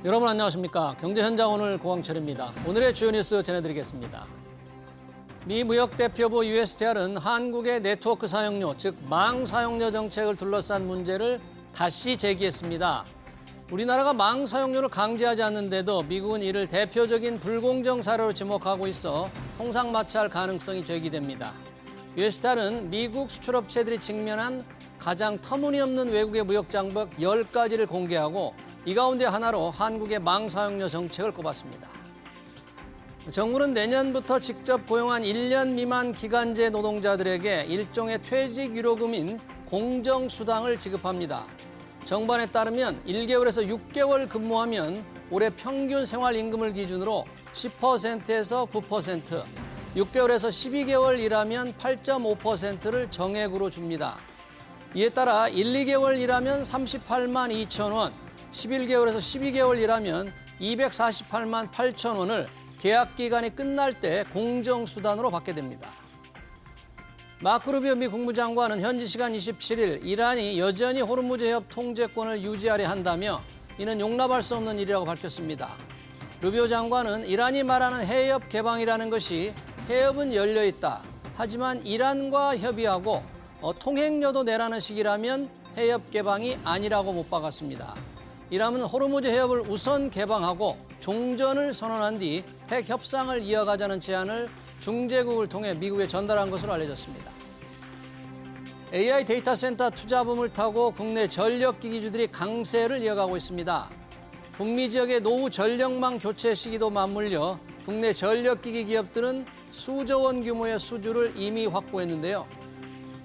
여러분 안녕하십니까? 경제현장 오늘 고광철입니다. 오늘의 주요 뉴스 전해드리겠습니다. 미 무역대표부 USTR은 한국의 네트워크 사용료, 즉 망 사용료 정책을 둘러싼 문제를 다시 제기했습니다. 우리나라가 망 사용료를 강제하지 않는데도 미국은 이를 대표적인 불공정 사례로 지목하고 있어 홍상마찰 가능성이 제기됩니다. USTR은 미국 수출업체들이 직면한 가장 터무니없는 외국의 무역 장벽 10가지를 공개하고 이 가운데 하나로 한국의 망 사용료 정책을 꼽았습니다. 정부는 내년부터 직접 고용한 1년 미만 기간제 노동자들에게 일종의 퇴직 위로금인 공정수당을 지급합니다. 정부안에 따르면 1개월에서 6개월 근무하면 올해 평균 생활임금을 기준으로 10%에서 9%, 6개월에서 12개월 일하면 8.5%를 정액으로 줍니다. 이에 따라 1, 2개월 일하면 38만 2천 원, 11개월에서 12개월 일하면 248만 8천 원을 계약 기간이 끝날 때 공정수단으로 받게 됩니다. 마크 루비오 미 국무장관은 현지 시간 27일 이란이 여전히 호르무즈 해협 통제권을 유지하려 한다며 이는 용납할 수 없는 일이라고 밝혔습니다. 루비오 장관은 이란이 말하는 해협 개방이라는 것이 해협은 열려 있다. 하지만 이란과 협의하고 통행료도 내라는 식이라면 해협 개방이 아니라고 못 박았습니다. 이란은 호르무즈 해협을 우선 개방하고 종전을 선언한 뒤 핵 협상을 이어가자는 제안을 중재국을 통해 미국에 전달한 것으로 알려졌습니다. AI 데이터 센터 투자붐을 타고 국내 전력기기주들이 강세를 이어가고 있습니다. 북미 지역의 노후 전력망 교체 시기도 맞물려 국내 전력기기 기업들은 수조 원 규모의 수주를 이미 확보했는데요.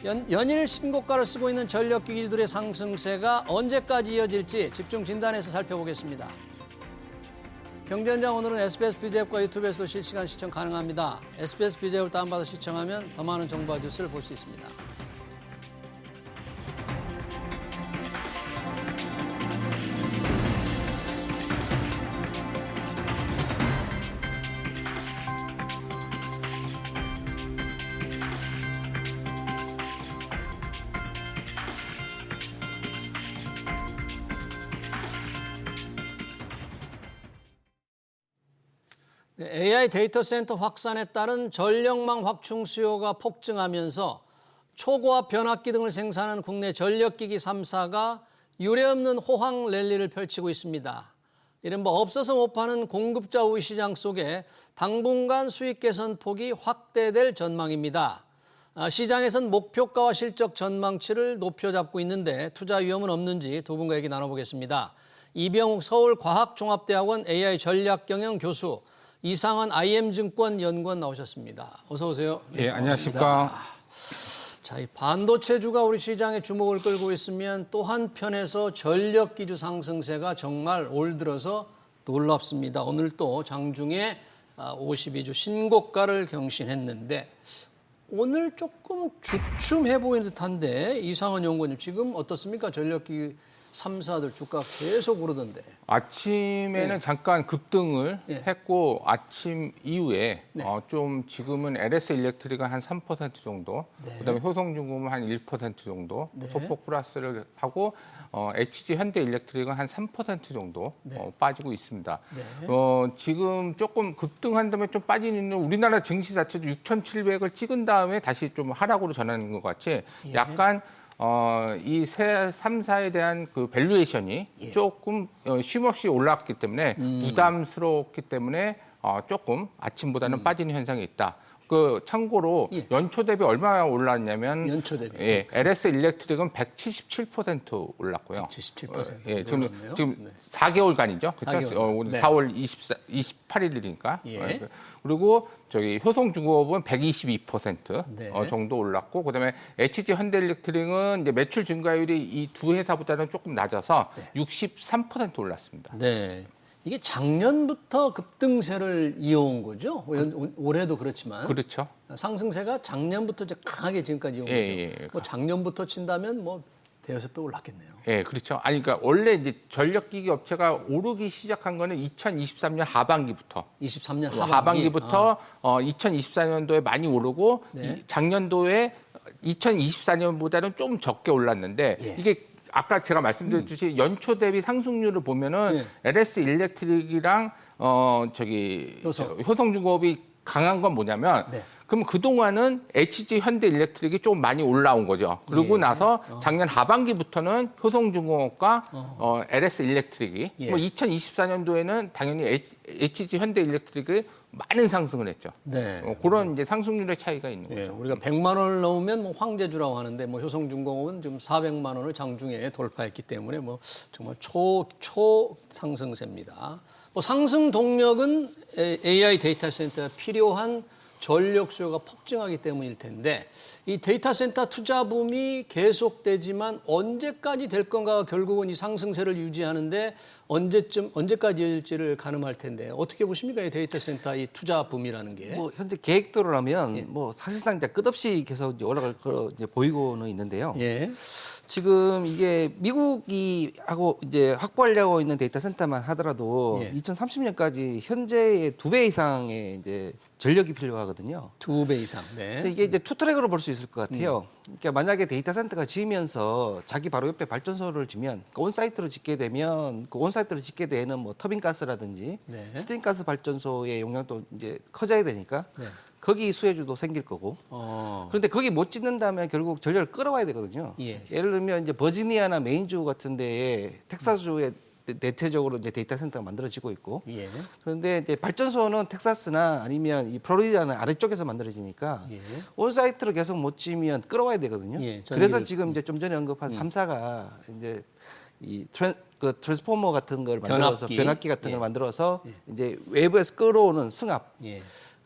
연일 신고가를 쓰고 있는 전력기기들의 상승세가 언제까지 이어질지 집중 진단해서 살펴보겠습니다. 경제현장 오늘은 SBS BJ앱과 유튜브에서도 실시간 시청 가능합니다. SBS BJ앱을 다운받아 시청하면 더 많은 정보와 뉴스를 볼 수 있습니다. AI 데이터 센터 확산에 따른 전력망 확충 수요가 폭증하면서 초고압 변압기 등을 생산하는 국내 전력기기 3사가 유례없는 호황 랠리를 펼치고 있습니다. 이른바 없어서 못 파는 공급자 우위 시장 속에 당분간 수익 개선 폭이 확대될 전망입니다. 시장에선 목표가와 실적 전망치를 높여잡고 있는데 투자 위험은 없는지 두 분과 얘기 나눠보겠습니다. 이병욱 서울과학종합대학원 AI 전략경영 교수, 이상한 IM증권 연구원 나오셨습니다. 어서 오세요. 네, 안녕하십니까. 자, 이 반도체주가 우리 시장의 주목을 끌고 있으면 또 한편에서 전력기주 상승세가 정말 올 들어서 놀랍습니다. 오늘 또 장중에 52주 신고가를 경신했는데 오늘 조금 주춤해 보이는 듯한데 이상한 연구원님 지금 어떻습니까? 전력기기 3사들 주가 계속 오르던데. 아침에는 네. 잠깐 급등을 네. 했고 아침 이후에 네. 좀 지금은 LS 일렉트릭은 한 3% 정도, 네. 그다음에 효성중공은 한 1% 정도 네. 소폭 플러스를 하고 HG 현대 일렉트릭은 한 3% 정도 네. 빠지고 있습니다. 네. 지금 조금 급등한 다음에 좀 빠지는 우리나라 증시 자체도 6,700을 찍은 다음에 다시 좀 하락으로 전하는 것 같이 예. 약간 이 3사에 대한 그 밸류에이션이 예. 조금 쉼없이 올랐기 때문에 부담스럽기 때문에 조금 아침보다는 빠지는 현상이 있다. 그 참고로 예. 연초 대비 얼마나 올랐냐면 연초 대비. 예, LS 일렉트릭은 177% 올랐고요. 177%. 예, 지금 네. 4개월간이죠. 그렇죠? 4개월간. 오늘 네. 4월 28일이니까. 예. 그리고 저기 효성중공업은 122% 네. 정도 올랐고, 그다음에 HG 현대일렉트릭은 이제 매출 증가율이 이 두 회사보다는 조금 낮아서 63% 올랐습니다. 네. 이게 작년부터 급등세를 이어온 거죠? 올해도 그렇지만. 그렇죠. 상승세가 작년부터 이제 강하게 지금까지 이어온 예, 거죠. 예. 뭐 작년부터 친다면 뭐 대여섯 배 올랐겠네요. 예, 그렇죠. 아니, 그러니까 원래 이제 전력기기 업체가 오르기 시작한 거는 2023년 하반기부터. 23년 하반기부터 2024년도에 많이 오르고 네. 작년도에 2024년보다는 좀 적게 올랐는데 예. 이게 아까 제가 말씀드렸듯이 연초 대비 상승률을 보면은 LS 일렉트릭이랑 효성중공업이 강한 건 뭐냐면 그럼 그동안은 HG 현대일렉트릭이 좀 많이 올라온 거죠. 그러고 나서 작년 하반기부터는 효성중공업과 LS 일렉트릭이 뭐 2024년도에는 당연히 HG 현대일렉트릭이 많은 상승을 했죠. 그런 이제 상승률의 차이가 있는 거죠. 우리가 100만 원을 넘으면 뭐 황제주라고 하는데 뭐 효성중공업은 지금 400만 원을 장중에 돌파했기 때문에 뭐 정말 초 상승세입니다. 뭐 상승 동력은 AI 데이터 센터에 필요한 전력 수요가 폭증하기 때문일 텐데 이 데이터 센터 투자 붐이 계속되지만 언제까지 될 건가가 결국은 이 상승세를 유지하는데 언제까지일지를 가늠할 텐데 어떻게 보십니까? 이 데이터 센터 이 투자 붐이라는 게. 뭐 현재 계획대로라면 뭐 사실상 이제 끝없이 계속 이제 올라갈 거로 이제 보이고는 있는데요. 지금 이게 미국이 하고 이제 확보하려고 있는 데이터 센터만 하더라도 2030년까지 현재의 2배 이상의 이제 전력이 필요하거든요. 2배 이상. 근데 이게 이제 투 트랙으로 볼 수 있을 것 같아요. 그러니까 만약에 데이터 센터가 지으면서 자기 바로 옆에 발전소를 지면 그 온사이트로 짓게 되면 그 온사이트로 짓게 되는 뭐 터빈 가스라든지 스팀 가스 발전소의 용량도 이제 커져야 되니까 거기 수혜주도 생길 거고. 그런데 거기 못 짓는다면 결국 전력을 끌어와야 되거든요. 예를 들면 이제 버지니아나 메인주 같은 데에 텍사스주에 대체적으로 이제 데이터 센터가 만들어지고 있고. 그런데 이제 발전소는 텍사스나 아니면 이 플로리다는 아래쪽에서 만들어지니까 온사이트로 계속 못 지면 끌어와야 되거든요. 그래서 지금 이제 좀 전에 언급한 3사가 이제 이 트랜스포머 같은 걸 만들어서 변압기 같은 걸 만들어서 이제 외부에서 끌어오는 승합.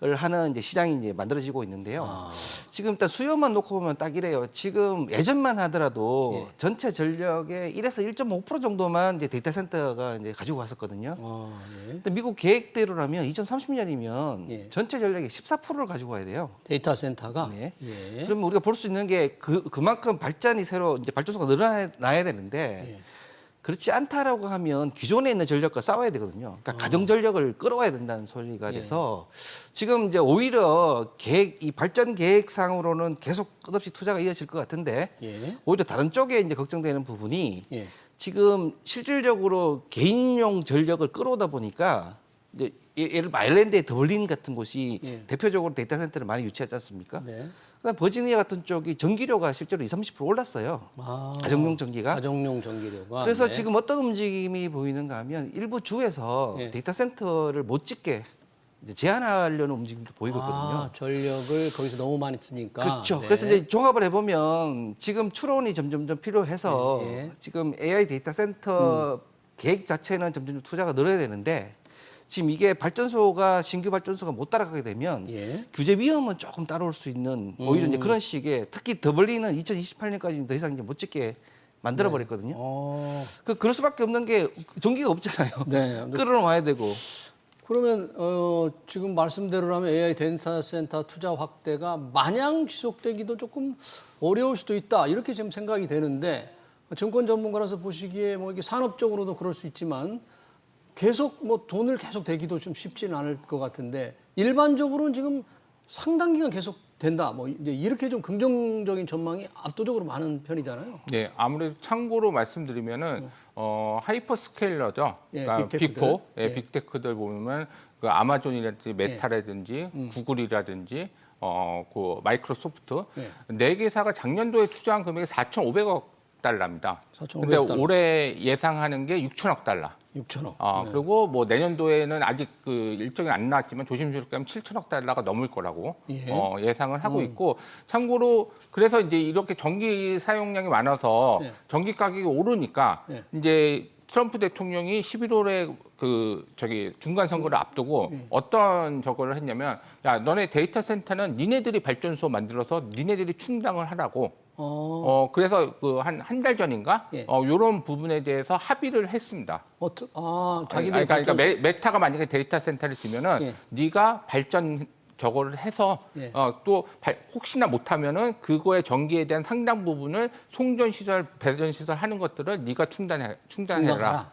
을 하는 이제 시장이 이제 만들어지고 있는데요. 지금 일단 수요만 놓고 보면 딱 이래요. 지금 예전만 하더라도 전체 전력의 1에서 1.5% 정도만 이제 데이터 센터가 이제 가지고 갔었거든요. 근데 미국 계획대로라면 2030년이면 전체 전력의 14%를 가지고 가야 돼요. 데이터 센터가. 그러면 우리가 볼 수 있는 게 그만큼 발전이 새로 이제 발전소가 늘어나야 되는데. 그렇지 않다라고 하면 기존에 있는 전력과 싸워야 되거든요. 그러니까 가정 전력을 끌어와야 된다는 소리가 돼서 지금 이제 오히려 이 발전 계획상으로는 계속 끝없이 투자가 이어질 것 같은데 오히려 다른 쪽에 이제 걱정되는 부분이 지금 실질적으로 개인용 전력을 끌어오다 보니까 이제 예를 들어 아일랜드의 더블린 같은 곳이 대표적으로 데이터 센터를 많이 유치하지 않습니까? 그다음 버지니아 같은 쪽이 전기료가 실제로 20-30% 올랐어요. 가정용 전기가. 가정용 전기료가. 그래서 지금 어떤 움직임이 보이는가 하면 일부 주에서 데이터 센터를 못 짓게 이제 제한하려는 움직임도 보이고 있거든요. 전력을 거기서 너무 많이 쓰니까. 그렇죠. 그래서 이제 종합을 해보면 지금 추론이 점점 필요해서 지금 AI 데이터 센터 계획 자체는 점점 투자가 늘어야 되는데 지금 이게 발전소가 신규 발전소가 못 따라가게 되면 규제 위험은 조금 따라올 수 있는 오히려 이제 그런 식의 특히 더블리는 2028년까지 더 이상 이제 못 짓게 만들어 버렸거든요. 그럴 수밖에 없는 게 전기가 없잖아요. 끌어와야 되고. 그러면 지금 말씀대로라면 AI 데이터 센터 투자 확대가 마냥 지속되기도 조금 어려울 수도 있다 이렇게 지금 생각이 되는데 증권 전문가라서 보시기에 뭐 이게 산업적으로도 그럴 수 있지만. 계속 뭐 돈을 계속 대기도 좀 쉽지는 않을 것 같은데 일반적으로는 지금 상당 기간 계속 된다. 뭐 이제 이렇게 좀 긍정적인 전망이 압도적으로 많은 편이잖아요. 네, 아무래도 참고로 말씀드리면은 하이퍼스케일러죠. 그러니까 빅4, 빅테크들 보면 그 아마존이라든지 메타라든지 구글이라든지 그 마이크로소프트 네 개사가 작년도에 투자한 금액이 4,500억 달러입니다. 근데 올해 예상하는 게 6천억 달러. 6천억. 그리고 뭐 내년도에는 아직 그 일정이 안 나왔지만 조심스럽게 하면 7천억 달러가 넘을 거라고 예상을 하고 있고 참고로 그래서 이제 이렇게 전기 사용량이 많아서 전기 가격이 오르니까 이제 트럼프 대통령이 11월에 중간 선거를 앞두고 어떤 저거를 했냐면 야 너네 데이터 센터는 니네들이 발전소 만들어서 니네들이 충당을 하라고. 그래서 그 한 달 전인가 이런 부분에 대해서 합의를 했습니다. 자기들 그러니까 메타가 만약에 데이터 센터를 지면은 네가 발전 저거를 해서 또 혹시나 못하면은 그거의 전기에 대한 상당 부분을 송전 시설, 배전 시설 하는 것들을 네가 충당해라.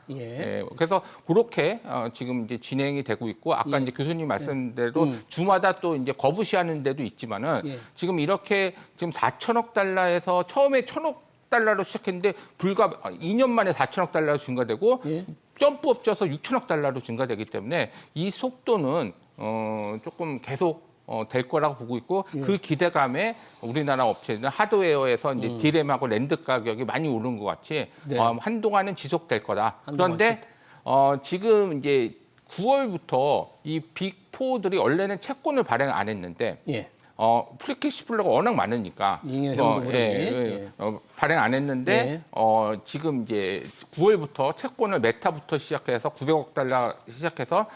그래서 그렇게 지금 이제 진행이 되고 있고 아까 이제 교수님 말씀대로 주마다 또 이제 거부시하는 데도 있지만은 지금 이렇게 지금 4천억 달러에서 처음에 1,000억 달러로 시작했는데 불과 2년 만에 4천억 달러로 증가되고 예. 점프업 쪄서 6천억 달러로 증가되기 때문에 이 속도는 조금 계속 될 거라고 보고 있고 예. 그 기대감에 우리나라 업체들은 하드웨어에서 이제 디램하고 랜드 가격이 많이 오른 것 같이 네. 한동안은 지속될 거다. 한동안 그런데 지금 이제 9월부터 이 빅4들이 원래는 채권을 발행 안 했는데 예. 프리캐시플로가 워낙 많으니까 잉여 현금으로 발행 안 했는데 예. 지금 이제 9월부터 채권을 메타부터 시작해서 900억 달러 시작해서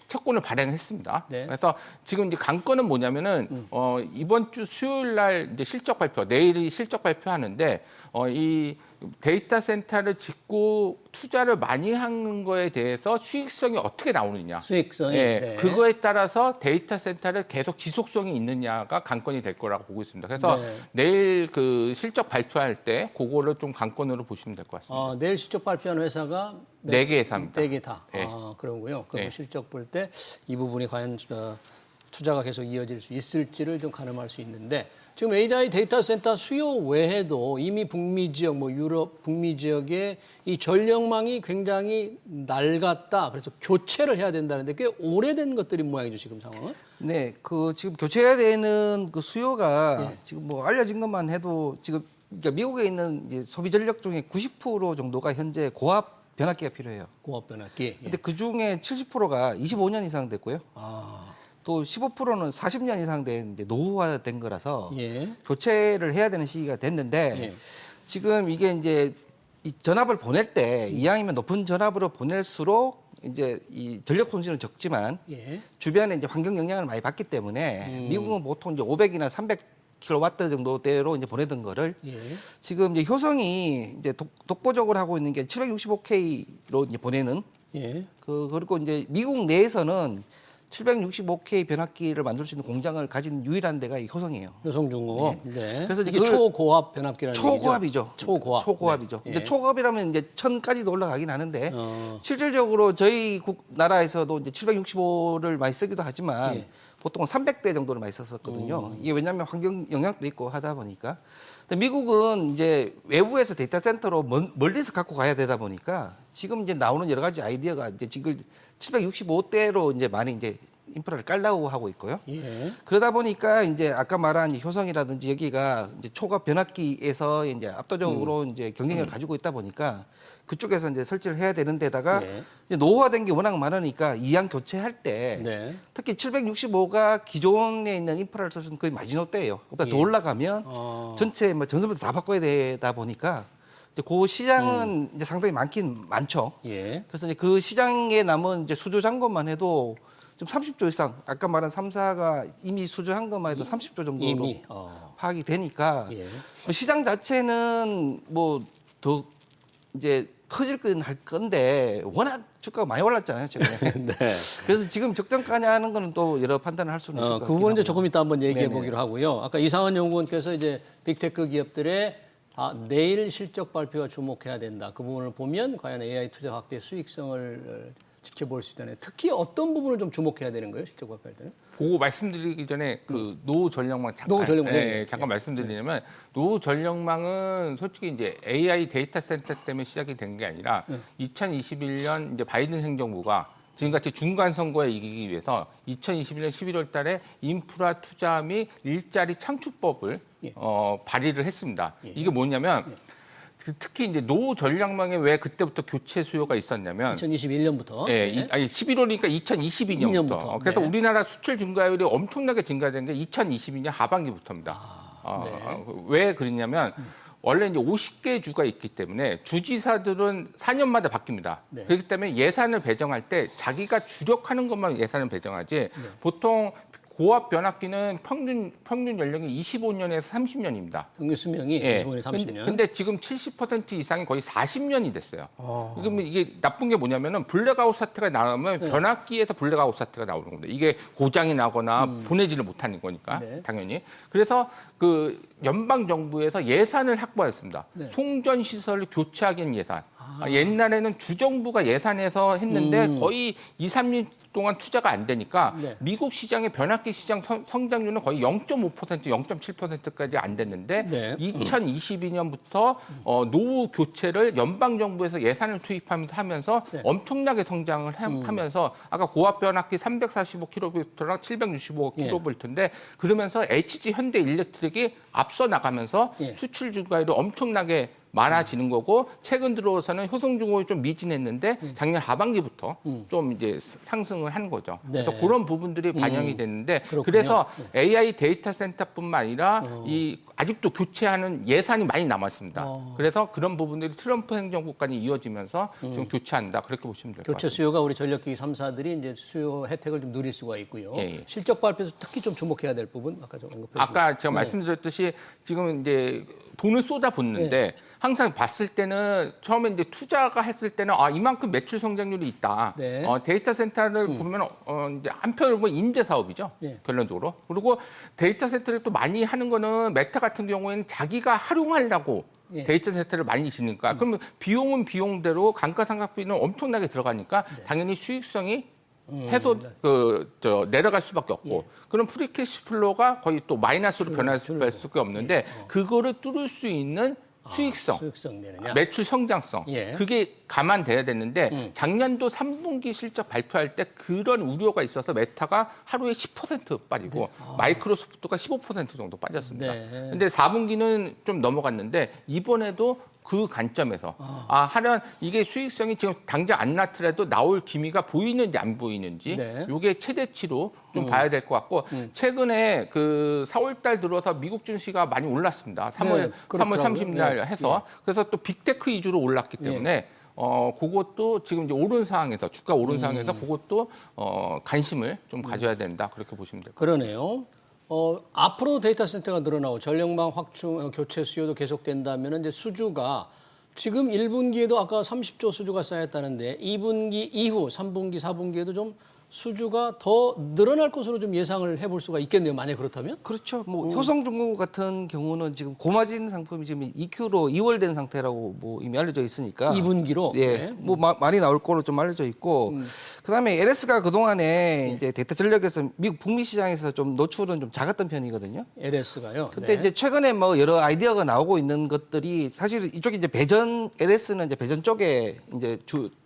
채권을 발행했습니다. 네. 그래서 지금 이제 관건은 뭐냐면은 이번 주 수요일 날 이제 실적 발표, 내일이 실적 발표하는데 이 데이터 센터를 짓고 투자를 많이 하는 거에 대해서 수익성이 어떻게 나오느냐. 수익성이. 예, 네. 그거에 따라서 데이터 센터를 계속 지속성이 있느냐가 관건이 될 거라고 보고 있습니다. 그래서 네. 내일 그 실적 발표할 때 그거를 좀 관건으로 보시면 될 것 같습니다. 내일 실적 발표하는 회사가 네 개 회사입니다. 4개 다. 예. 그런고요. 그 예. 실적 볼 때 이 부분이 과연 투자가 계속 이어질 수 있을지를 좀 가늠할 수 있는데 지금 AI 데이터 센터 수요 외에도 이미 북미 지역, 유럽 북미 지역의 이 전력망이 굉장히 낡았다. 그래서 교체를 해야 된다는데 꽤 오래된 것들이 모양이죠, 지금 상황은. 네, 그 지금 교체해야 되는 그 수요가 예. 지금 뭐 알려진 것만 해도 지금 그러니까 미국에 있는 이제 소비 전력 중에 90% 정도가 현재 고압 변압기가 필요해요. 고압 변압기. 예. 근데 그 중에 70%가 25년 이상 됐고요. 또 15%는 40년 이상 된 이제 노후화된 거라서 예. 교체를 해야 되는 시기가 됐는데 예. 지금 이게 이제 이 전압을 보낼 때 이왕이면 높은 전압으로 보낼수록 이제 이 전력 손실은 적지만 예. 주변에 이제 환경 영향을 많이 받기 때문에 미국은 보통 이제 500이나 300kW 정도대로 이제 보내던 거를 예. 지금 이제 효성이 이제 독보적으로 하고 있는 게 765K로 이제 보내는 예. 그리고 이제 미국 내에서는 765K 변압기를 만들 수 있는 공장을 가진 유일한 데가 이 효성이에요. 효성중공업. 네. 그래서 그래서 이제 이게 초고압 변압기라는 초고압이죠. 얘기죠? 초고압. 초고압이죠. 네. 근데 예. 초고압이라면 이제 1000까지도 올라가긴 하는데 어. 실질적으로 저희 나라에서도 이제 765를 많이 쓰기도 하지만 예. 보통은 300대 정도를 많이 썼었거든요. 이게 왜냐하면 환경 영향도 있고 하다 보니까. 근데 미국은 이제 외부에서 데이터 센터로 멀리서 갖고 가야 되다 보니까 지금 이제 나오는 여러 가지 아이디어가 이제 지금 765대로 이제 많이 이제 인프라를 깔라고 하고 있고요. 예. 그러다 보니까 이제 아까 말한 효성이라든지 여기가 이제 초과 변압기에서 이제 압도적으로 이제 경쟁력을 가지고 있다 보니까 그쪽에서 이제 설치를 해야 되는 데다가 예. 이제 노후화된 게 워낙 많으니까 이양 교체할 때 네. 특히 765가 기존에 있는 인프라를 써준 거의 마지노 때예요. 그러니까 더 올라가면 전체 뭐 전선부터 다 바꿔야 되다 보니까 이제 그 시장은 이제 상당히 많긴 많죠. 예. 그래서 이제 그 시장에 남은 이제 수조 잔고만 해도 좀 30조 이상, 아까 말한 3사가 이미 수주한 것만 해도 30조 정도로 이미. 파악이 되니까 예. 시장 자체는 뭐 더 이제 커질 건 할 건데 워낙 주가가 많이 올랐잖아요, 최근에. 네. 그래서 지금 적정가냐 하는 거는 또 여러 판단을 할 수는 있을 것 그 같긴 부분은 이제 하고요. 조금 이따 한번 얘기해 네네. 보기로 하고요. 아까 이상원 연구원께서 이제 빅테크 기업들의 내일 실적 발표가 주목해야 된다. 그 부분을 보면 과연 AI 투자 확대 수익성을 지켜볼 수 있다네. 특히 어떤 부분을 좀 주목해야 되는 거예요, 실적 발표할 때는? 보고 말씀드리기 전에 그 노후 전력망 잠깐, 노후 전력망, 잠깐 말씀드리냐면 노후 전력망은 솔직히 이제 AI 데이터 센터 때문에 시작이 된 게 아니라 2021년 이제 바이든 행정부가 지금같이 중간 선거에 이기기 위해서 2021년 11월 달에 인프라 투자 및 일자리 창출법을 발의를 했습니다. 이게 뭐냐면 특히 이제 노후 전력망에 왜 그때부터 교체 수요가 있었냐면 2021년부터. 네. 아니 11월이니까 2022년부터. 년부터. 그래서 네. 우리나라 수출 증가율이 엄청나게 증가된 게 2022년 하반기부터입니다. 왜 그러냐면 원래 이제 50개 주가 있기 때문에 주지사들은 4년마다 바뀝니다. 네. 그렇기 때문에 예산을 배정할 때 자기가 주력하는 것만 예산을 배정하지 보통 고압 변압기는 평균 연령이 25년에서 30년입니다. 평균 수명이 25년, 30년. 근데 지금 70% 이상이 거의 40년이 됐어요. 그러면 이게 나쁜 게 뭐냐면은 블랙아웃 사태가 나오면 변압기에서 블랙아웃 사태가 나오는 겁니다. 이게 고장이 나거나 보내지를 못하는 거니까 당연히. 그래서 그 연방 정부에서 예산을 확보했습니다. 송전 시설을 교체하기 위한 예산. 옛날에는 주정부가 예산해서 했는데 거의 2, 3년 동안 투자가 안 되니까 네. 미국 시장의 변압기 시장 성장률은 거의 0.5%, 0.7%까지 안 됐는데 네. 2022년부터 노후 교체를 연방 정부에서 예산을 투입하면서 네. 엄청나게 성장을 하면서 아까 고압 변압기 345kV랑 765kV인데 그러면서 HG 현대 일렉트릭이 앞서 나가면서 예. 수출 증가율이 엄청나게 많아지는 거고 최근 들어서는 효성중공업이 좀 미진했는데 작년 하반기부터 좀 이제 상승을 한 거죠. 네. 그래서 그런 부분들이 반영이 됐는데 그렇군요. 그래서 AI 데이터 센터뿐만 아니라 이 아직도 교체하는 예산이 많이 남았습니다. 그래서 그런 부분들이 트럼프 행정국까지 이어지면서 좀 교체한다 그렇게 보시면 될 것 교체 같습니다. 수요가 우리 전력기기 3사들이 이제 수요 혜택을 좀 누릴 수가 있고요. 예, 예. 실적 발표에서 특히 좀 주목해야 될 부분 아까 좀 언급해 주신. 아까 제가 말씀드렸듯이 지금 이제 돈을 쏟아붓는데 항상 봤을 때는 처음에 이제 투자가 했을 때는 이만큼 매출 성장률이 있다. 네. 데이터 센터를 보면 이제 한편으로 보면 임대 사업이죠. 네. 결론적으로. 그리고 데이터 센터를 또 많이 하는 거는 메타 같은 경우에는 자기가 활용하려고 예. 데이터 센터를 많이 지니까 그러면 비용은 비용대로 감가상각비는 엄청나게 들어가니까 당연히 수익성이 내려갈 수밖에 없고 그럼 프리캐시 플로우가 거의 또 마이너스로 변할 수밖에 없는데 그거를 뚫을 수 있는 수익성, 수익성 내느냐. 매출 성장성 예. 그게 감안돼야 되는데 작년도 3분기 실적 발표할 때 그런 우려가 있어서 메타가 하루에 10% 빠지고 마이크로소프트가 15% 정도 빠졌습니다. 네. 근데 4분기는 좀 넘어갔는데 이번에도 그 관점에서 하여간 이게 수익성이 지금 당장 안 나더라도 나올 기미가 보이는지 안 보이는지 네. 이게 최대치로 좀 봐야 될 것 같고 최근에 그 4월달 들어서 미국 증시가 많이 올랐습니다. 3월 네, 그렇더라고요. 30날 해서 그래서 또 빅테크 위주로 올랐기 때문에 그것도 지금 이제 오른 상황에서 주가 오른 상황에서 그것도 관심을 좀 가져야 된다 그렇게 보시면 될 것 같아요. 그러네요. 앞으로 데이터 센터가 늘어나고 전력망 확충 교체 수요도 계속된다면 이제 수주가 지금 1분기에도 아까 30조 수주가 쌓였다는데 2분기 이후 3분기, 4분기에도 좀 수주가 더 늘어날 것으로 좀 예상을 해볼 수가 있겠네요. 만약 그렇다면? 그렇죠. 뭐 효성중공업 같은 경우는 지금 고마진 상품이 지금 EQ로 2월된 상태라고 뭐 이미 알려져 있으니까 2분기로? 예, 네. 뭐 많이 나올 거로 좀 알려져 있고 그다음에 LS가 그동안에 이제 데이터 전력에서 미국 북미 시장에서 좀 노출은 좀 작았던 편이거든요. LS가요. 근데 이제 최근에 뭐 여러 아이디어가 나오고 있는 것들이 사실 이쪽에 이제 배전 LS는 이제 배전 쪽에 이제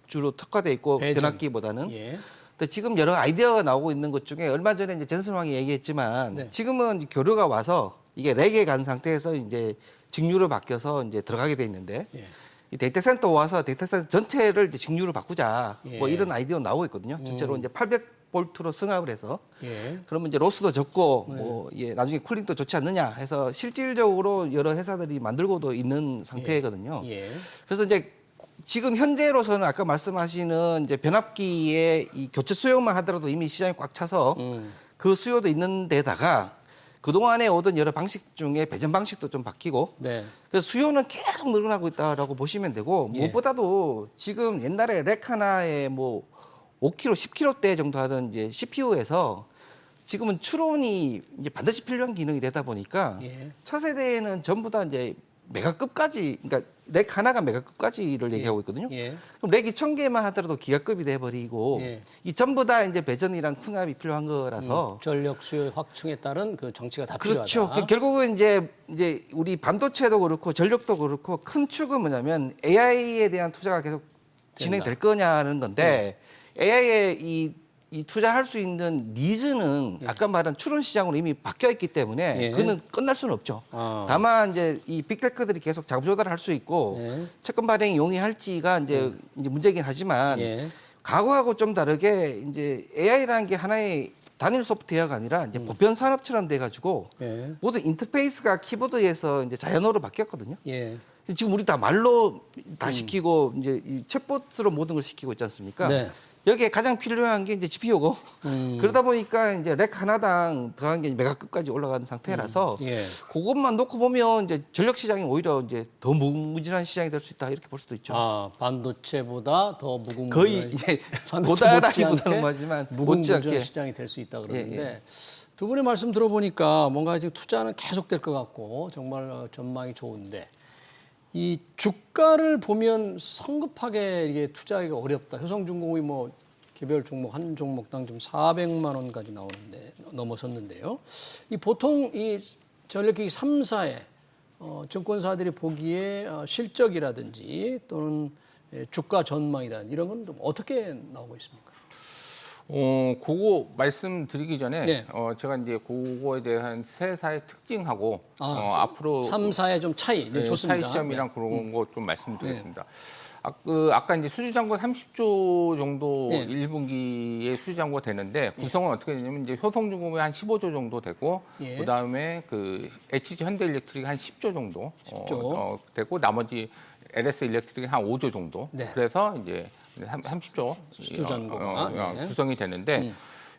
주로 특화돼 있고 배전. 변압기보다는. 예. 근데 지금 여러 아이디어가 나오고 있는 것 중에 얼마 전에 이제 전선왕이 얘기했지만 네. 지금은 이제 교류가 와서 이게 렉에 간 상태에서 이제 직류로 바뀌어서 이제 들어가게 돼 있는데 예. 이 데이터 센터 와서 데이터 센터 전체를 이제 직류로 바꾸자 예. 뭐 이런 아이디어 나오고 있거든요. 전체로 이제 800볼트로 승합을 해서 예. 그러면 이제 로스도 적고 뭐 나중에 쿨링도 좋지 않느냐 해서 실질적으로 여러 회사들이 만들고도 있는 상태거든요. 예. 그래서 이제 지금 현재로서는 아까 말씀하시는 이제 변압기의 이 교체 수요만 하더라도 이미 시장이 꽉 차서 그 수요도 있는 데다가 그동안에 오던 여러 방식 중에 배전 방식도 좀 바뀌고 네. 그래서 수요는 계속 늘어나고 있다라고 보시면 되고 예. 무엇보다도 지금 옛날에 렉 하나에 뭐 5kg, 10kg대 정도 하던 이제 CPU에서 지금은 추론이 이제 반드시 필요한 기능이 되다 보니까 예. 차세대에는 전부 다 이제 메가급까지, 그러니까 렉 하나가 메가급까지를 얘기하고 있거든요. 예. 그럼 렉이 1000개만 하더라도 기가급이 돼버리고 예. 이 전부 다 이제 배전이랑 승합이 필요한 거라서 전력 수요 확충에 따른 그 정치가 다 그렇죠. 필요하다. 결국은 이제 우리 반도체도 그렇고 전력도 그렇고 큰 축은 뭐냐면 AI에 대한 투자가 계속 진행될 거냐는 건데 AI에 이 투자할 수 있는 니즈는 아까 말한 추론 시장으로 이미 바뀌어 있기 때문에 예. 그는 끝날 수는 없죠. 아. 다만 이제 이 빅테크들이 계속 자부 조달할 수 있고 예. 채권 발행이 용이할지가 이제 문제긴 하지만 예. 과거하고 좀 다르게 이제 AI라는 게 하나의 단일 소프트웨어가 아니라 이제 보편 산업처럼 돼가지고 예. 모든 인터페이스가 키보드에서 이제 자연어로 바뀌었거든요. 예. 지금 우리 다 말로 다 시키고 이제 이 챗봇으로 모든 걸 시키고 있지 않습니까? 네. 여기에 가장 필요한 게 이제 GPU고 그러다 보니까 이제 렉 하나당 들어간 게 메가급까지 올라간 상태라서 예. 그것만 놓고 보면 이제 전력 시장이 오히려 이제 더 무궁무진한 시장이 될 수 있다 이렇게 볼 수도 있죠. 아, 반도체보다 더 무궁무진한 거의 이제 반도체 보다라기보다는 하지만 무궁무진한 못지않게 시장이 될 수 있다 그러는데 예. 두 분의 말씀 들어보니까 뭔가 지금 투자는 계속될 것 같고 정말 전망이 좋은데 이 주가를 보면 성급하게 이게 투자하기가 어렵다. 효성중공업이 뭐 개별 종목 한 종목당 좀 400만 원까지 나오는데 넘어섰는데요. 이 보통 이 전력기기 3사의 증권사들이 보기에 실적이라든지 또는 주가 전망이라든지 이런 건 좀 어떻게 나오고 있습니까? 그거 말씀드리기 전에 네. 제가 이제 그거에 대한 세사의 특징하고 앞으로 3사의 좀 차이 좋습니다. 차이점이랑 그런 거 좀 말씀드리겠습니다. 아까 이제 수주잔고 30조 정도 네. 1분기에 수주잔고가 되는데 구성은 어떻게 되냐면 이제 효성중공업이 한 15조 정도 되고 예. 그다음에 그 HG 현대일렉트릭이 한 10조 정도 10조. 되고 나머지 LS 일렉트릭이 한 5조 정도. 네. 그래서 이제 30조 수주잔고가 네. 구성이 되는데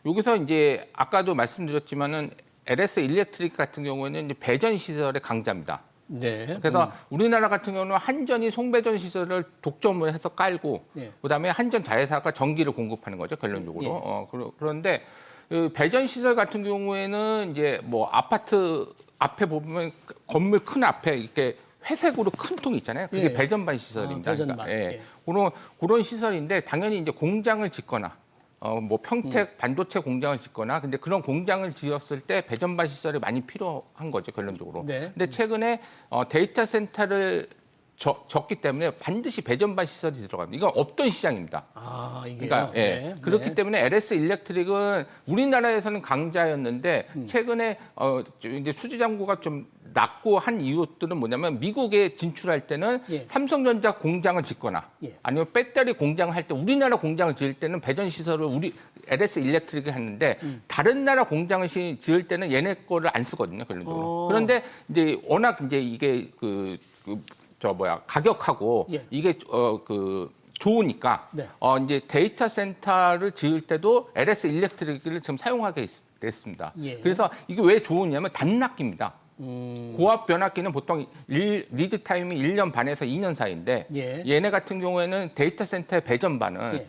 여기서 이제 아까도 말씀드렸지만은 LS 일렉트릭 같은 경우에는 이제 배전 시설의 강자입니다. 네. 그래서 우리나라 같은 경우는 한전이 송배전 시설을 독점을 해서 깔고 예. 그다음에 한전 자회사가 전기를 공급하는 거죠 결론적으로. 예. 그런데 그 배전 시설 같은 경우에는 이제 뭐 아파트 앞에 보면 건물 큰 앞에 이렇게 회색으로 큰 통이 있잖아요. 그게 예. 배전반 시설입니다. 배전반. 그러니까, 예. 그런 시설인데 당연히 이제 공장을 짓거나 뭐 평택 반도체 공장을 짓거나 근데 그런 공장을 지었을 때 배전반 시설이 많이 필요한 거죠 결론적으로. 네. 근데 최근에 데이터 센터를 졌기 때문에 반드시 배전반 시설이 들어갑니다. 이건 없던 시장입니다. 이게 그러니까 네. 그렇기 네. 때문에 LS 일렉트릭은 우리나라에서는 강자였는데 최근에 이제 수주잔고가 좀 낮고 한 이유들은 뭐냐면 미국에 진출할 때는 예. 삼성전자 공장을 짓거나 예. 아니면 배터리 공장을 할 때 우리나라 공장을 지을 때는 배전 시설을 우리 LS 일렉트릭이 하는데 다른 나라 공장을 지을 때는 얘네 거를 안 쓰거든요 결론적으로. 그런데 이제 워낙 이제 이게 가격하고 예. 이게 좋으니까 네. 이제 데이터 센터를 지을 때도 LS 일렉트릭을 지금 사용하게 됐습니다. 예. 그래서 이게 왜 좋으냐면 단락기입니다. 고압 변압기는 보통 리드 타임이 1년 반에서 2년 사이인데 예. 얘네 같은 경우에는 데이터 센터의 배전반은 예.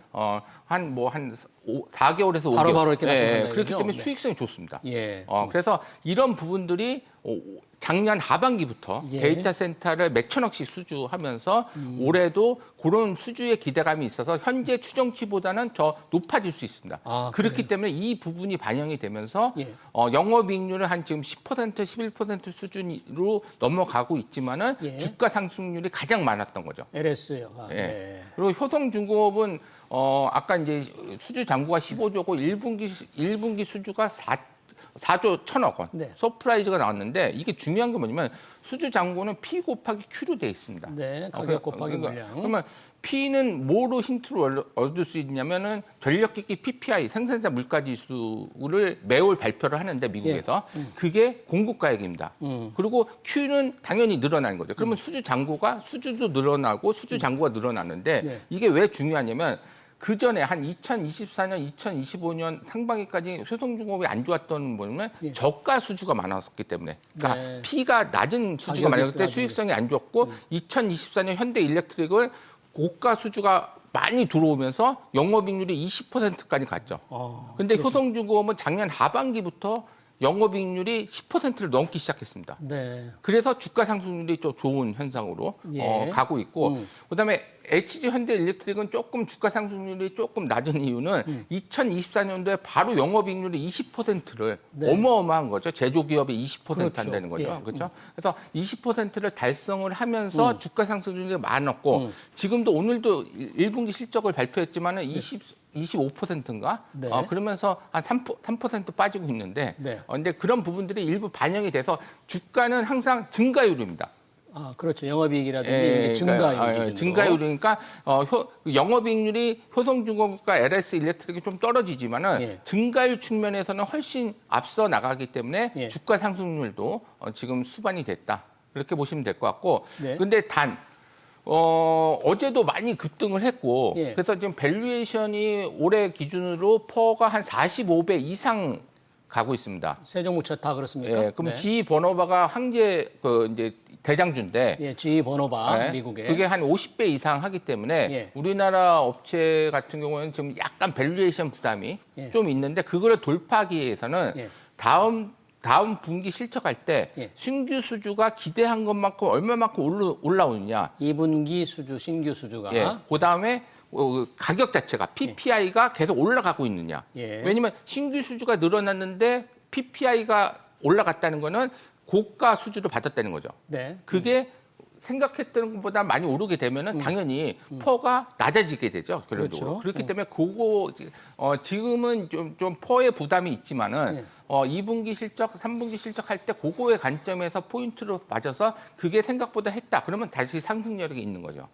한 4개월에서 5개월 바로바로 이렇게 나타난다 그렇기 이거죠? 때문에 네. 수익성이 좋습니다. 예. 그래서 이런 부분들이 작년 하반기부터 예. 데이터 센터를 몇 천억씩 수주하면서 올해도 그런 수주의 기대감이 있어서 현재 추정치보다는 더 높아질 수 있습니다. 그렇기 때문에 이 부분이 반영이 되면서 예. 영업이익률은 한 지금 10% 11% 수준으로 넘어가고 있지만은 예. 주가 상승률이 가장 많았던 거죠. LS가. 예. 네. 그리고 효성중공업은 아까 이제 수주 잔고가 15조고 1분기 수주가 4조 1,000억 원. 네. 서프라이즈가 나왔는데 이게 중요한 게 뭐냐면 수주 잔고는 P 곱하기 Q로 돼 있습니다. 네, 가격 곱하기 물량. 그러면 P는 뭐로 힌트를 얻을 수 있냐면은 전력기기 PPI 생산자 물가지수를 매월 발표를 하는데 미국에서 그게 공급가액입니다. 그리고 Q는 당연히 늘어나는 거죠. 그러면 수주 수주도 늘어나고 수주 잔고가 늘어나는데 네. 이게 왜 중요하냐면 그 전에 한 2024년, 2025년 상반기까지 효성중공업이 안 좋았던 뭐냐면 저가 수주가 많았기 때문에, 그러니까 네. P가 낮은 수주가 많았기 때문에 수익성이 안 좋았고 2024년 현대일렉트릭은 고가 수주가 많이 들어오면서 영업이익률이 20%까지 갔죠. 근데 효성중공업은 작년 하반기부터 영업이익률이 10%를 넘기 시작했습니다. 네. 그래서 주가 상승률이 좀 좋은 현상으로 예. 가고 있고 그다음에 HG 현대일렉트릭은 조금 주가 상승률이 조금 낮은 이유는 2024년도에 바로 영업이익률이 20%를 네. 어마어마한 거죠. 제조기업이 20% 그렇죠. 한다는 거죠. 예. 그렇죠? 그래서 20%를 달성을 하면서 주가 상승률이 많았고 지금도 오늘도 1분기 실적을 발표했지만은 25%인가? 네. 그러면서 한 3% 빠지고 있는데, 네. 근데 그런 부분들이 일부 반영이 돼서 주가는 항상 증가율입니다. 그렇죠. 영업이익이라든지 예, 이게 증가율 기준으로. 증가율이니까 영업이익률이 효성중공업과 LS 일렉트릭이 좀 떨어지지만은 예. 증가율 측면에서는 훨씬 앞서 나가기 때문에 예. 주가 상승률도 지금 수반이 됐다. 그렇게 보시면 될 것 같고, 네. 근데 어제도 많이 급등을 했고, 예. 그래서 지금 밸류에이션이 올해 기준으로 퍼가 한 45배 이상 가고 있습니다. 세종무처 다 그렇습니까? 예, 그럼 네. GE 버너바가 황제 이제 대장주인데, 예, GE 버너바 네, 미국에. 그게 한 50배 이상 하기 때문에 예. 우리나라 업체 같은 경우에는 지금 약간 밸류에이션 부담이 예. 좀 있는데 그거를 돌파하기 위해서는 예. 다음 분기 실적할 때 예. 신규 수주가 기대한 것만큼 얼마만큼 올라오느냐. 2분기 수주 신규 수주가 예. 그다음에 가격 자체가 PPI가 계속 올라가고 있느냐. 예. 왜냐하면 신규 수주가 늘어났는데 PPI가 올라갔다는 거는 고가 수주를 받았다는 거죠. 네. 그게 생각했던 것보다 많이 오르게 되면은 당연히 퍼가 낮아지게 되죠. 결론적으로. 그렇죠. 그렇기 때문에 그거 지금은 좀 퍼의 부담이 있지만은 2분기 실적, 3분기 실적 할 때 그거의 관점에서 포인트로 맞아서 그게 생각보다 했다. 그러면 다시 상승력이 있는 거죠.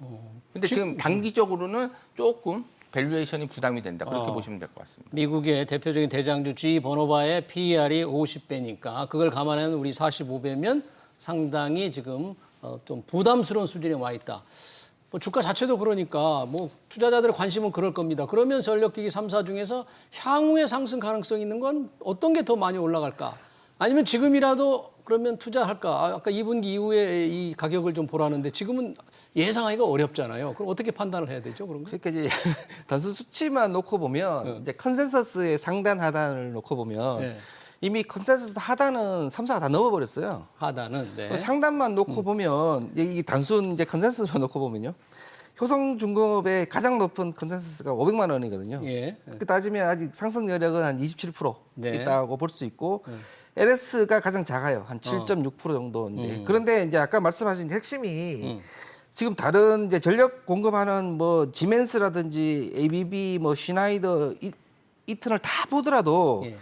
근데 지금 단기적으로는 조금 밸류에이션이 부담이 된다. 그렇게 보시면 될 것 같습니다. 미국의 대표적인 대장주 G 버노바의 PER이 50배니까 그걸 감안하면 우리 45배면 상당히 지금 좀 부담스러운 수준에 와 있다. 뭐 주가 자체도 그러니까 뭐 투자자들의 관심은 그럴 겁니다. 그러면 전력기기 3사 중에서 향후에 상승 가능성이 있는 건 어떤 게 더 많이 올라갈까? 아니면 지금이라도 그러면 투자할까? 아까 2분기 이후에 이 가격을 좀 보라는데 지금은 예상하기가 어렵잖아요. 그럼 어떻게 판단을 해야 되죠? 그런 거? 그러니까 이제 단순 수치만 놓고 보면 이제 컨센서스의 상단 하단을 놓고 보면 네. 이미 컨센서스 하단은 3사가 다 넘어버렸어요. 하단은 네. 상단만 놓고 보면 이 단순 이제 컨센서스만 놓고 보면요. 효성중공업의 가장 높은 컨센서스가 500만 원이거든요. 예. 그렇게 따지면 아직 상승 여력은 한 27% 네. 있다고 볼 수 있고 LS가 가장 작아요. 한 7.6% 정도인데. 그런데 이제 아까 말씀하신 핵심이 지금 다른 이제 전력 공급하는 뭐 지멘스라든지 ABB 뭐 시나이더 이튼을 다 보더라도 예.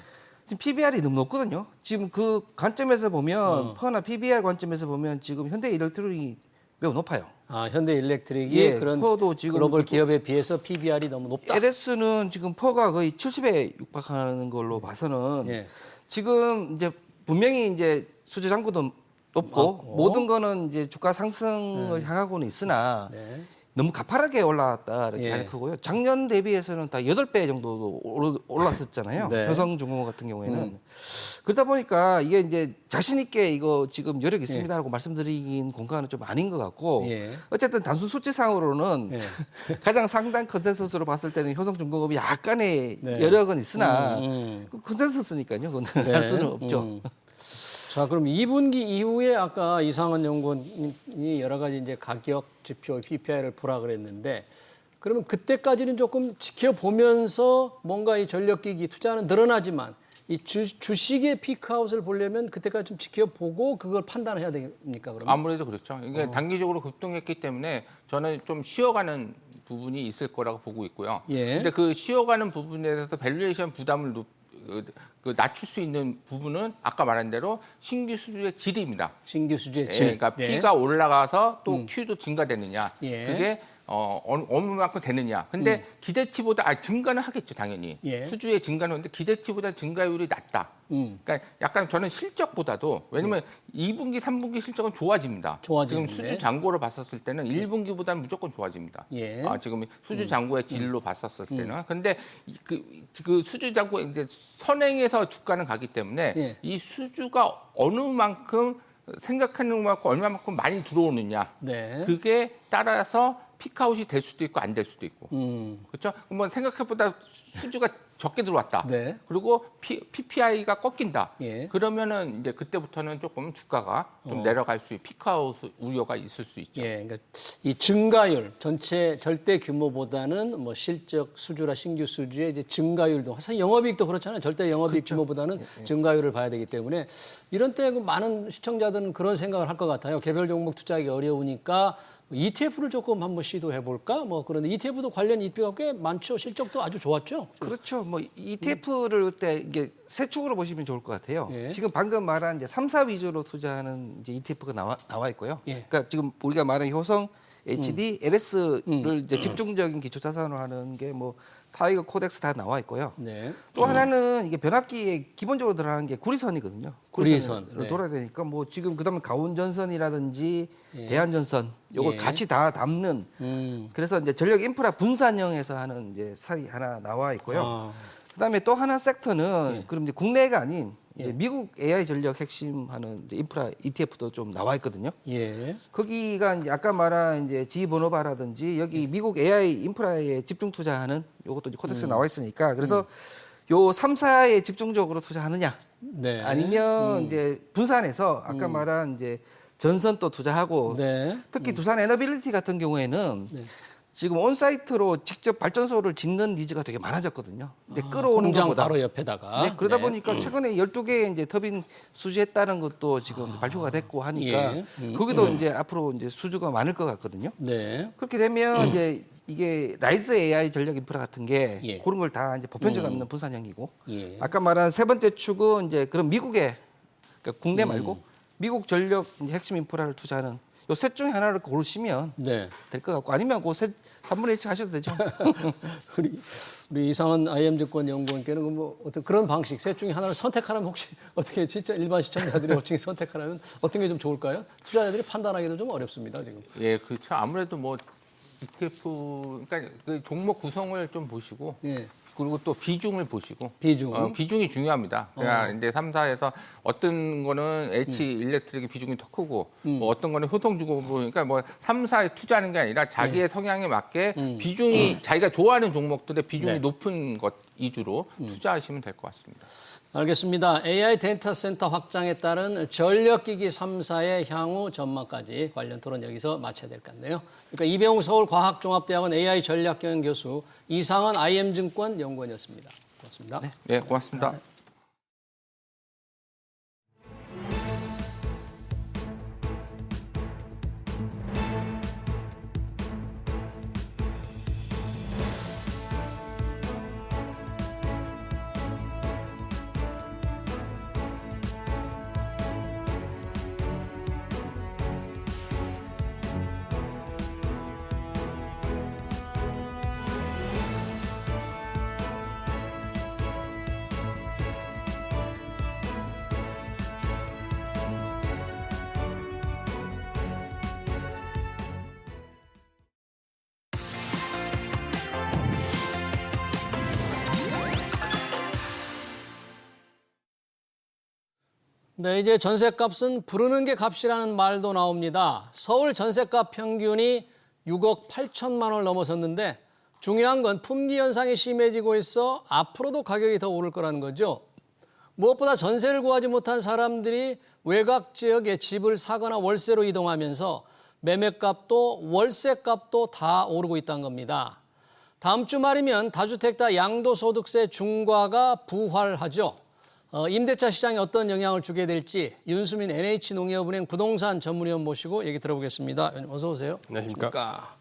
지금 PBR이 너무 높거든요. 지금 그 관점에서 보면 퍼나 PBR 관점에서 보면 지금 현대일렉트릭이 매우 높아요. 아, 현대일렉트릭이 예, 그런 퍼도 지금 글로벌 기업에 비해서 PBR이 너무 높다. LS는 지금 퍼가 거의 70에 육박하는 걸로 봐서는 예. 지금 이제 분명히 이제 수주 잔고도 높고 모든 거는 이제 주가 상승을 향하고는 있으나 네. 너무 가파르게 올라왔다 이렇게 예. 하는 거고요. 작년 대비해서는 다 8배 정도 올랐었잖아요. 네. 효성중공업 같은 경우에는. 그러다 보니까 이게 이제 자신 있게 이거 지금 여력 있습니다라고 말씀드리긴 공간은 좀 아닌 것 같고 예. 어쨌든 단순 수치상으로는 예. 가장 상단 컨센서스로 봤을 때는 효성중공업이 약간의 네. 여력은 있으나 음. 그 컨센서스니까요. 그건 네. 할 수는 없죠. 자, 그럼 2분기 이후에 아까 이상원 연구원이 여러 가지 이제 가격 지표, PPI를 보라 그랬는데 그러면 그때까지는 조금 지켜보면서 뭔가 이 전력기기 투자는 늘어나지만 이 주식의 피크아웃을 보려면 그때까지 좀 지켜보고 그걸 판단해야 됩니까? 그러면? 아무래도 그렇죠. 이게 단기적으로 급등했기 때문에 저는 좀 쉬어가는 부분이 있을 거라고 보고 있고요. 예. 근데 그 쉬어가는 부분에 대해서 밸류에이션 부담을 낮출 수 있는 부분은 아까 말한 대로 신규 수주의 질입니다. 신규 수주의 예, 질. 그러니까 네. P가 올라가서 또 Q도 증가되느냐. 예. 그게 어느 만큼 되느냐. 근데 기대치보다 증가는 하겠죠, 당연히. 예. 수주의 증가는 하는데 기대치보다 증가율이 낮다. 그러니까 약간 저는 실적보다도 왜냐면 2분기, 3분기 실적은 좋아집니다. 좋아지는데. 지금 수주 잔고를 봤었을 때는 1분기보다는 무조건 좋아집니다. 예. 지금 수주 잔고의 질로 봤었을 때는. 근데 그 수주 잔고 이제 선행해서 주가는 가기 때문에 예. 이 수주가 어느 만큼 생각하는 만큼 얼마만큼 많이 들어오느냐. 네. 그게 따라서 피크아웃이 될 수도 있고 안 될 수도 있고. 그렇죠? 그러면 생각보다 수주가 적게 들어왔다. 네. 그리고 PPI가 꺾인다. 예. 그러면은 이제 그때부터는 조금 주가가 좀 내려갈 수 있고 피크아웃 우려가 있을 수 있죠. 예, 그러니까 이 증가율 전체 절대 규모보다는 뭐 실적 수주라 신규 수주의 이제 증가율도 사실 영업이익도 그렇잖아요. 절대 영업이익 규모보다는 증가율을 봐야 되기 때문에 이런 때 그 많은 시청자들은 그런 생각을 할 것 같아요. 개별 종목 투자하기 어려우니까 ETF를 조금 한번 시도해 볼까? 뭐 그런데 ETF도 관련 이익비가 꽤 많죠. 실적도 아주 좋았죠. 그렇죠. 뭐 ETF를 그때 이게 세 축으로 보시면 좋을 것 같아요. 예. 지금 방금 말한 이제 3사 위주로 투자하는 이제 ETF가 나와 있고요. 예. 그러니까 지금 우리가 말한 효성, HD, LS를 이제 집중적인 기초 자산으로 하는 게 뭐 타이거, 코덱스 다 나와 있고요. 네. 또 하나는 이게 변압기에 기본적으로 들어가는 게 구리선이거든요. 구리선, 구리선으로 네. 돌아야 되니까 뭐 지금 그다음에 가운전선이라든지 대한전선 요걸 예. 같이 다 담는 그래서 이제 전력 인프라 분산형에서 하는 이제 사이 하나 나와 있고요. 아. 그다음에 또 하나 섹터는 예. 그럼 이제 국내가 아닌 이제 예. 미국 AI 전력 핵심하는 이제 인프라 ETF도 좀 나와 있거든요. 예. 거기가 이제 아까 말한 이제 지보노바라든지 여기 미국 AI 인프라에 집중 투자하는 요것도 이제 코덱스에 나와 있으니까 그래서 요 3사에 집중적으로 투자하느냐 네. 아니면 이제 분산해서 아까 말한 이제 전선 또 투자하고 네. 특히 두산 에너빌리티 같은 경우에는 지금 온사이트로 직접 발전소를 짓는 니즈가 되게 많아졌거든요. 근데 끌어오는 공장 것보다 바로 옆에다가. 네, 그러다 보니까 최근에 12개의 이제 터빈 수주했다는 것도 지금 발표가 됐고 하니까 예. 거기도 이제 앞으로 이제 수주가 많을 것 같거든요. 네. 그렇게 되면 이제 이게 라이즈 AI 전략 인프라 같은 게 예. 그런 걸 다 이제 보편적으로 있는 분산형이고 예. 아까 말한 세 번째 축은 이제 그런 미국의 그러니까 국내 말고 미국 전력 이제 핵심 인프라를 투자하는 요 셋 중에 하나를 고르시면 네. 될 것 같고 아니면 그 3분의 1씩 하셔도 되죠. 우리 이상한 IM증권 연구원께는 뭐 어떤 그런 방식 셋 중에 하나를 선택하라면 혹시 어떻게 진짜 일반 시청자들이 어떻게 선택하라면 어떤 게 좀 좋을까요? 투자자들이 판단하기도 좀 어렵습니다 지금. 예, 그렇죠. 아무래도 뭐 ETF, 그러니까 그 종목 구성을 좀 보시고, 예. 그리고 또 비중을 보시고, 비중. 비중이 중요합니다. 그냥 이제 3사에서 어떤 거는 H 일렉트릭의 비중이 더 크고, 뭐 어떤 거는 효동주고 보니까 뭐 3사에 투자하는 게 아니라 자기의 성향에 맞게 비중이 자기가 좋아하는 종목들의 비중이 네. 높은 것 위주로 투자하시면 될 것 같습니다. 알겠습니다. AI 데이터 센터 확장에 따른 전력기기 3사의 향후 전망까지 관련 토론 여기서 마쳐야 될 것 같네요. 그러니까 이병우 서울과학종합대학원 AI 전략경영 교수, 이상은 IM증권 연구원이었습니다. 고맙습니다. 네, 고맙습니다. 네, 이제 전셋값은 부르는 게 값이라는 말도 나옵니다. 서울 전셋값 평균이 6억 8천만 원을 넘어섰는데 중요한 건 품귀 현상이 심해지고 있어 앞으로도 가격이 더 오를 거라는 거죠. 무엇보다 전세를 구하지 못한 사람들이 외곽 지역에 집을 사거나 월세로 이동하면서 매매값도 월세값도 다 오르고 있다는 겁니다. 다음 주 말이면 다주택자 양도소득세 중과가 부활하죠. 임대차 시장에 어떤 영향을 주게 될지 윤수민 NH농협은행 부동산 전문위원 모시고 얘기 들어보겠습니다. 어서 오세요. 안녕하십니까. 그러니까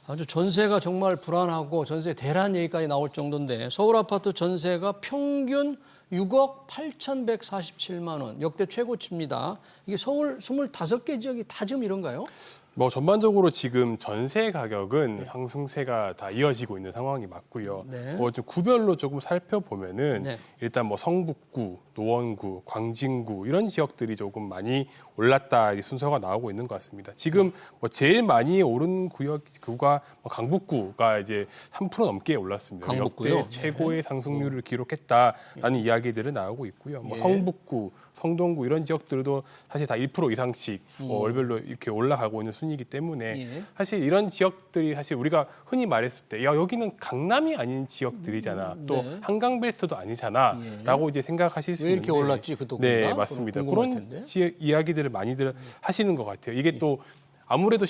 아주 전세가 정말 불안하고 전세 대란 얘기까지 나올 정도인데 서울 아파트 전세가 평균 6억 8,147만 원, 역대 최고치입니다. 이게 서울 25개 지역이 다 지금 이런가요? 뭐 전반적으로 지금 전세 가격은 상승세가 다 이어지고 있는 상황이 맞고요. 네. 뭐 좀 구별로 조금 살펴보면은 네. 일단 뭐 성북구, 노원구, 광진구 이런 지역들이 조금 많이 올랐다 이 순서가 나오고 있는 것 같습니다. 지금 뭐 제일 많이 오른 구가 뭐 강북구가 이제 3% 넘게 올랐습니다. 강북구요? 역대 최고의 상승률을 기록했다라는 이야기들은 나오고 있고요. 뭐 예. 성북구, 성동구 이런 지역들도 사실 다 1% 이상씩 월별로 이렇게 올라가고 있는 순이기 때문에 예. 사실 이런 지역들이 사실 우리가 흔히 말했을 때 야 여기는 강남이 아닌 지역들이잖아 또 네. 한강벨트도 아니잖아라고 이제 생각하실 수 왜 이렇게 있는데 올랐지 그 동네가? 네 맞습니다. 궁금할 그런 텐데. 이야기들을 많이들 하시는 것 같아요. 이게 또 아무래도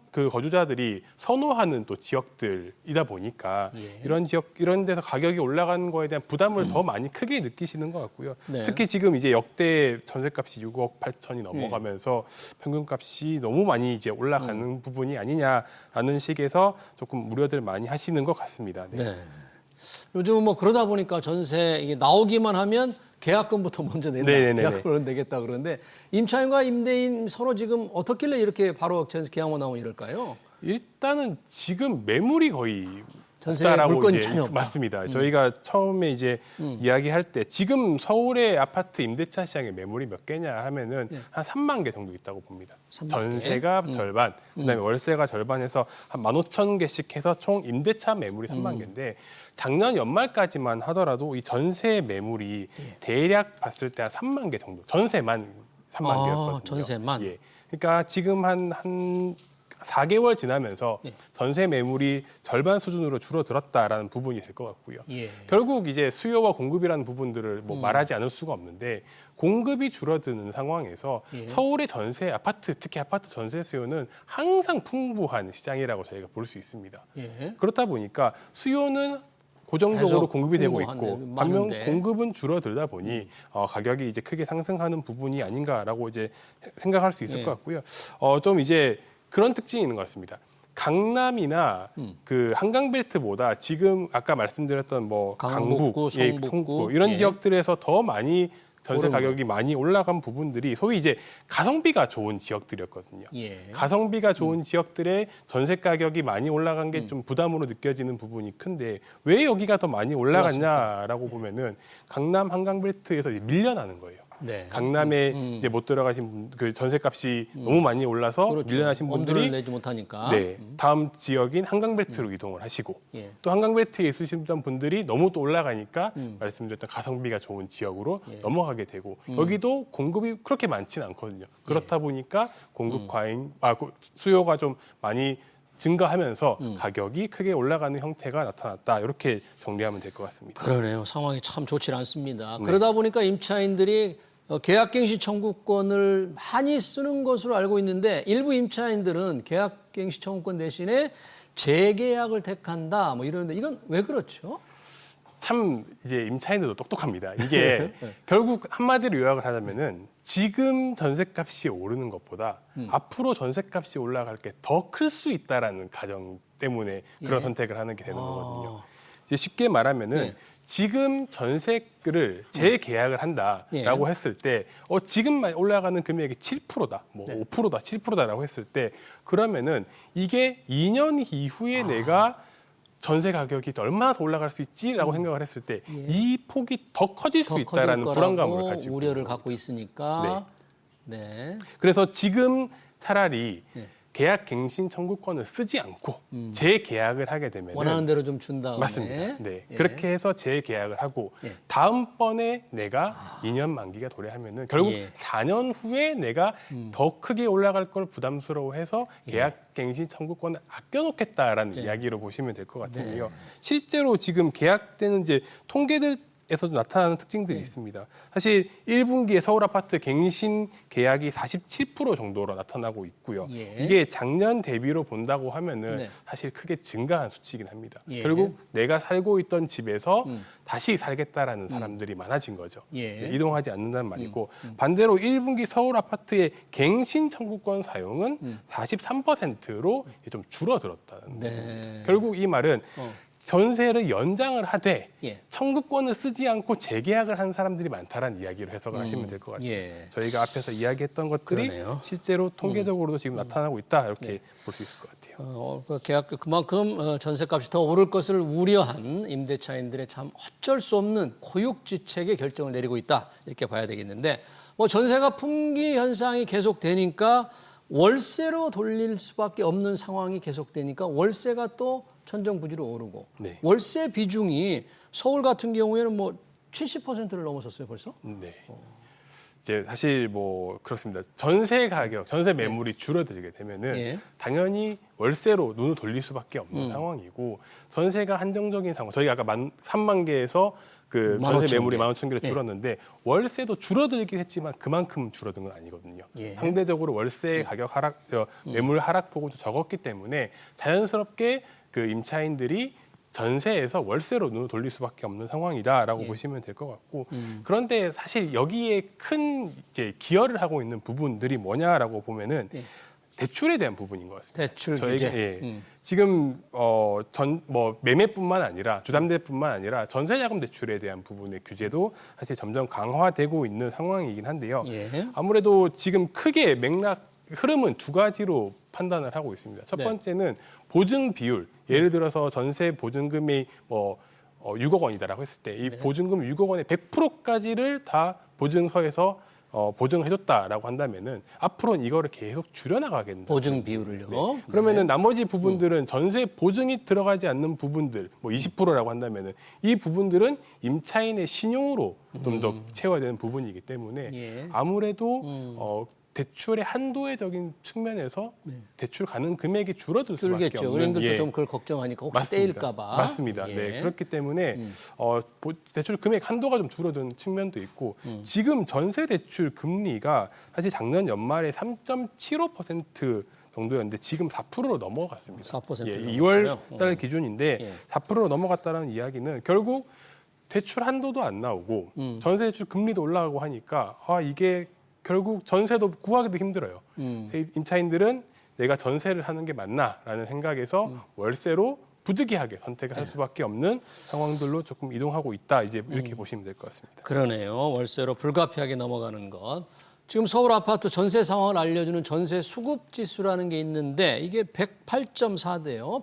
그 거주자들이 선호하는 또 지역들이다 보니까 예. 이런 지역 이런 데서 가격이 올라가는 거에 대한 부담을 더 많이 크게 느끼시는 것 같고요. 네. 특히 지금 이제 역대 전세값이 6억 8천이 넘어가면서 평균값이 너무 많이 이제 올라가는 부분이 아니냐라는 식에서 조금 우려들 많이 하시는 것 같습니다. 네. 네. 요즘은 뭐 그러다 보니까 전세 이게 나오기만 하면 계약금부터 먼저 낸다. 네네네네. 계약금을 내겠다 그러는데 임차인과 임대인 서로 지금 어떻길래 이렇게 바로 전세 계약만 나오면 이럴까요? 일단은 지금 매물이 거의 전세 없다라고 물건이 이제 전혀 없다. 맞습니다. 저희가 처음에 이제 이야기할 때 지금 서울의 아파트 임대차 시장에 매물이 몇 개냐 하면은 한 3만 개 정도 있다고 봅니다. 3만 개? 전세가 절반, 그다음에 월세가 절반해서 한 15,000개씩 해서 총 임대차 매물이 3만 개인데 작년 연말까지만 하더라도 이 전세 매물이 대략 봤을 때 한 3만 개 정도. 전세만 3만 개였거든요. 전세만? 예. 그러니까 지금 한 4개월 지나면서 예. 전세 매물이 절반 수준으로 줄어들었다라는 부분이 될 것 같고요. 예. 결국 이제 수요와 공급이라는 부분들을 뭐 말하지 않을 수가 없는데 공급이 줄어드는 상황에서 예. 서울의 전세 아파트, 특히 아파트 전세 수요는 항상 풍부한 시장이라고 저희가 볼 수 있습니다. 예. 그렇다 보니까 수요는 고정적으로 계속 공급이 되고 풍부한데, 있고 반면 많은데. 공급은 줄어들다 보니 가격이 이제 크게 상승하는 부분이 아닌가라고 이제 생각할 수 있을 예. 것 같고요. 좀 이제 그런 특징이 있는 것 같습니다. 강남이나 그 한강벨트보다 지금 아까 말씀드렸던 뭐 강북구, 강북, 성북구, 이런 예. 지역들에서 더 많이 전세 오르고. 가격이 많이 올라간 부분들이 소위 이제 가성비가 좋은 지역들이었거든요. 예. 가성비가 좋은 지역들의 전세 가격이 많이 올라간 게 좀 부담으로 느껴지는 부분이 큰데 왜 여기가 더 많이 올라갔냐라고 보면은 강남 한강벨트에서 밀려나는 거예요. 네. 강남에 이제 못 들어가신 그 전세값이 너무 많이 올라서 그렇죠. 밀려나신 엄두를 분들이 내지 못하니까. 네, 다음 지역인 한강벨트로 이동을 하시고 예. 또 한강벨트에 있으시던 분들이 너무 또 올라가니까 말씀드렸던 가성비가 좋은 지역으로 넘어가게 되고 여기도 공급이 그렇게 많지는 않거든요. 그렇다 보니까 공급 과잉, 수요가 좀 많이 증가하면서 가격이 크게 올라가는 형태가 나타났다. 이렇게 정리하면 될 것 같습니다. 그러네요. 상황이 참 좋지 않습니다. 네. 그러다 보니까 임차인들이 계약갱신 청구권을 많이 쓰는 것으로 알고 있는데 일부 임차인들은 계약갱신 청구권 대신에 재계약을 택한다. 뭐 이러는데 이건 왜 그렇죠? 참 이제 임차인들도 똑똑합니다. 이게 결국 한마디로 요약을 하자면은 지금 전셋값이 오르는 것보다 앞으로 전셋값이 올라갈 게 더 클 수 있다라는 가정 때문에 그런 선택을 하는 게 되는 거거든요. 이제 쉽게 말하면은 지금 전세를 재계약을 한다라고 했을 때 지금 올라가는 금액이 7%다, 뭐 5%다, 7%다라고 했을 때 그러면은 이게 2년 이후에 내가 전세 가격이 얼마나 더 올라갈 수 있지라고 생각을 했을 때 이 폭이 더 커질 수 있다라는 불안감을 가지고 우려를 갖고 있으니까. 네. 그래서 지금 차라리 계약갱신 청구권을 쓰지 않고 재계약을 하게 되면 원하는 대로 좀 준 다음에. 맞습니다. 네. 예. 그렇게 해서 재계약을 하고 다음번에 내가 2년 만기가 도래하면은 결국 4년 후에 내가 더 크게 올라갈 걸 부담스러워해서 계약갱신 청구권을 아껴놓겠다라는 이야기로 보시면 될 것 같은데요. 실제로 지금 계약되는 이제 통계들에서도 나타나는 특징들이 있습니다. 사실 1분기에 서울 아파트 갱신 계약이 47% 정도로 나타나고 있고요. 이게 작년 대비로 본다고 하면은 사실 크게 증가한 수치이긴 합니다. 결국 내가 살고 있던 집에서 다시 살겠다라는 사람들이 많아진 거죠. 이동하지 않는다는 말이고 반대로 1분기 서울 아파트의 갱신 청구권 사용은 43%로 좀 줄어들었다는 거예요. 결국 이 말은 전세를 연장을 하되 청구권을 쓰지 않고 재계약을 한 사람들이 많다라는 이야기로 해석을 하시면 될 것 같아요. 저희가 앞에서 이야기했던 것들이 그러네요. 실제로 통계적으로도 지금 나타나고 있다 이렇게 볼 수 있을 것 같아요. 그 계약 그만큼 전세값이 더 오를 것을 우려한 임대차인들의 참 어쩔 수 없는 고육지책의 결정을 내리고 있다 이렇게 봐야 되겠는데 뭐 전세가 품귀 현상이 계속되니까 월세로 돌릴 수밖에 없는 상황이 계속되니까 월세가 또 천정부지로 오르고 월세 비중이 서울 같은 경우에는 뭐 70%를 넘어섰어요 벌써? 네. 이제 사실 뭐 그렇습니다. 전세 가격, 전세 매물이 줄어들게 되면은 당연히 월세로 눈을 돌릴 수밖에 없는 상황이고 전세가 한정적인 상황. 저희가 아까 3만 개에서 그 전세 매물이 15,000개로 줄었는데 월세도 줄어들긴 했지만 그만큼 줄어든 건 아니거든요. 상대적으로 월세 가격 하락, 매물 하락폭은 좀 적었기 때문에 자연스럽게 그 임차인들이 전세에서 월세로 눈을 돌릴 수밖에 없는 상황이다라고 보시면 될 것 같고 그런데 사실 여기에 큰 이제 기여를 하고 있는 부분들이 뭐냐라고 보면은 대출에 대한 부분인 것 같습니다. 대출 규제. 지금 매매뿐만 아니라 주담대뿐만 아니라 전세자금 대출에 대한 부분의 규제도 사실 점점 강화되고 있는 상황이긴 한데요. 아무래도 지금 크게 흐름은 두 가지로 판단을 하고 있습니다. 첫 번째는 보증 비율. 예를 들어서 전세 보증금이 6억 원이다라고 했을 때 이 보증금 6억 원의 100%까지를 다 보증서에서 보증해줬다라고 한다면은 앞으로는 이거를 계속 줄여나가게 된다. 보증 비율을요. 그러면은 나머지 부분들은 전세 보증이 들어가지 않는 부분들, 뭐 20%라고 한다면은 이 부분들은 임차인의 신용으로 좀 더 채워야 되는 부분이기 때문에 아무래도 대출의 한도적인 측면에서 대출 가능 금액이 줄어들 수밖에 줄겠죠. 없는 은행들도 좀 그걸 걱정하니까 혹시 떼일까봐. 맞습니다. 예. 네, 그렇기 때문에 대출 금액 한도가 좀 줄어든 측면도 있고 지금 전세 대출 금리가 사실 작년 연말에 3.75% 정도였는데 지금 4%로 넘어갔습니다. 4% 예, 넘었어요. 2월 달 기준인데 예. 4%로 넘어갔다는 이야기는 결국 대출 한도도 안 나오고 전세 대출 금리도 올라가고 하니까 이게 결국 전세도 구하기도 힘들어요. 임차인들은 내가 전세를 하는 게 맞나라는 생각에서 월세로 부득이하게 선택을 할 수밖에 없는 상황들로 조금 이동하고 있다. 이제 이렇게 보시면 될 것 같습니다. 그러네요. 월세로 불가피하게 넘어가는 것. 지금 서울 아파트 전세 상황을 알려주는 전세 수급 지수라는 게 있는데 이게 108.4대요.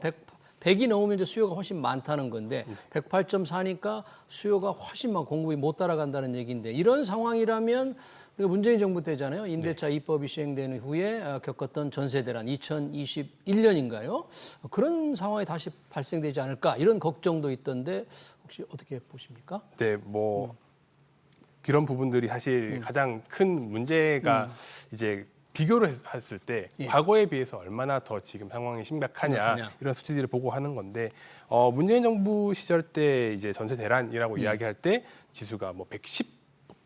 100이 넘으면 이제 수요가 훨씬 많다는 건데 108.4니까 수요가 훨씬 많고 공급이 못 따라간다는 얘기인데 이런 상황이라면 우리가 문재인 정부 때잖아요. 임대차 입법이 시행된 후에 겪었던 전세 대란 2021년인가요? 그런 상황이 다시 발생되지 않을까 이런 걱정도 있던데 혹시 어떻게 보십니까? 네, 그런 부분들이 사실 가장 큰 문제가 이제 비교를 했을 때 과거에 비해서 얼마나 더 지금 상황이 심각하냐 이런 수치들을 보고 하는 건데 문재인 정부 시절 때 이제 전세 대란이라고 이야기할 때 지수가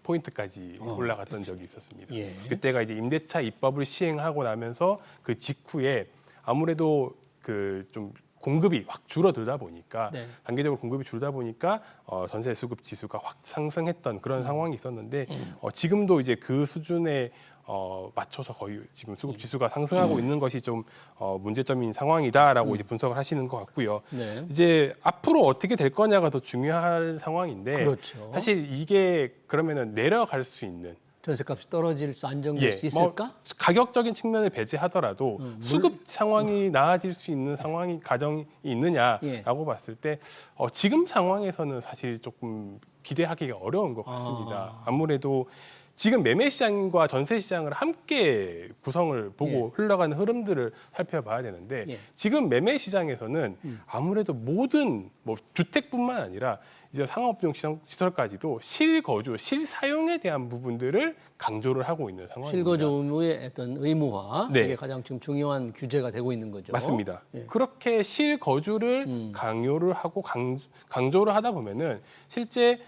110포인트까지 올라갔던 적이 있었습니다. 예. 그때가 이제 임대차 입법을 시행하고 나면서 그 직후에 아무래도 그 좀 공급이 확 줄어들다 보니까 단계적으로 공급이 줄다 보니까 전세 수급 지수가 확 상승했던 그런 상황이 있었는데 지금도 이제 그 수준에 맞춰서 거의 지금 수급 지수가 상승하고 있는 것이 좀 문제점인 상황이다라고 이제 분석을 하시는 것 같고요. 네. 이제 앞으로 어떻게 될 거냐가 더 중요한 상황인데 그렇죠. 사실 이게 그러면은 내려갈 수 있는 전세값이 떨어질 수 안정될 수 있을까? 가격적인 측면을 배제하더라도 수급 상황이 나아질 수 있는 상황이 가정이 있느냐라고 봤을 때 지금 상황에서는 사실 조금 기대하기가 어려운 것 같습니다. 아무래도 지금 매매 시장과 전세 시장을 함께 구성을 보고 흘러가는 흐름들을 살펴봐야 되는데 지금 매매 시장에서는 아무래도 모든 주택뿐만 아니라 이제 상업용 시설까지도 실거주, 실사용에 대한 부분들을 강조를 하고 있는 상황입니다. 실거주 의무의 어떤 의무화 네. 이게 가장 지금 중요한 규제가 되고 있는 거죠. 맞습니다. 그렇게 실거주를 강요를 하고 강조를 하다 보면은 실제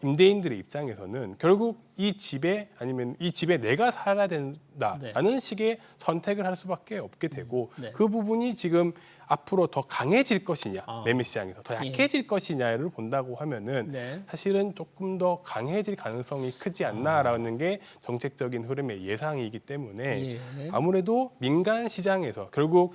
임대인들의 입장에서는 결국 이 집에 아니면 이 집에 내가 살아야 된다라는 식의 선택을 할 수밖에 없게 되고 그 부분이 지금 앞으로 더 강해질 것이냐 매매 시장에서 더 약해질 것이냐를 본다고 하면은 사실은 조금 더 강해질 가능성이 크지 않나라는 게 정책적인 흐름의 예상이기 때문에 아무래도 민간 시장에서 결국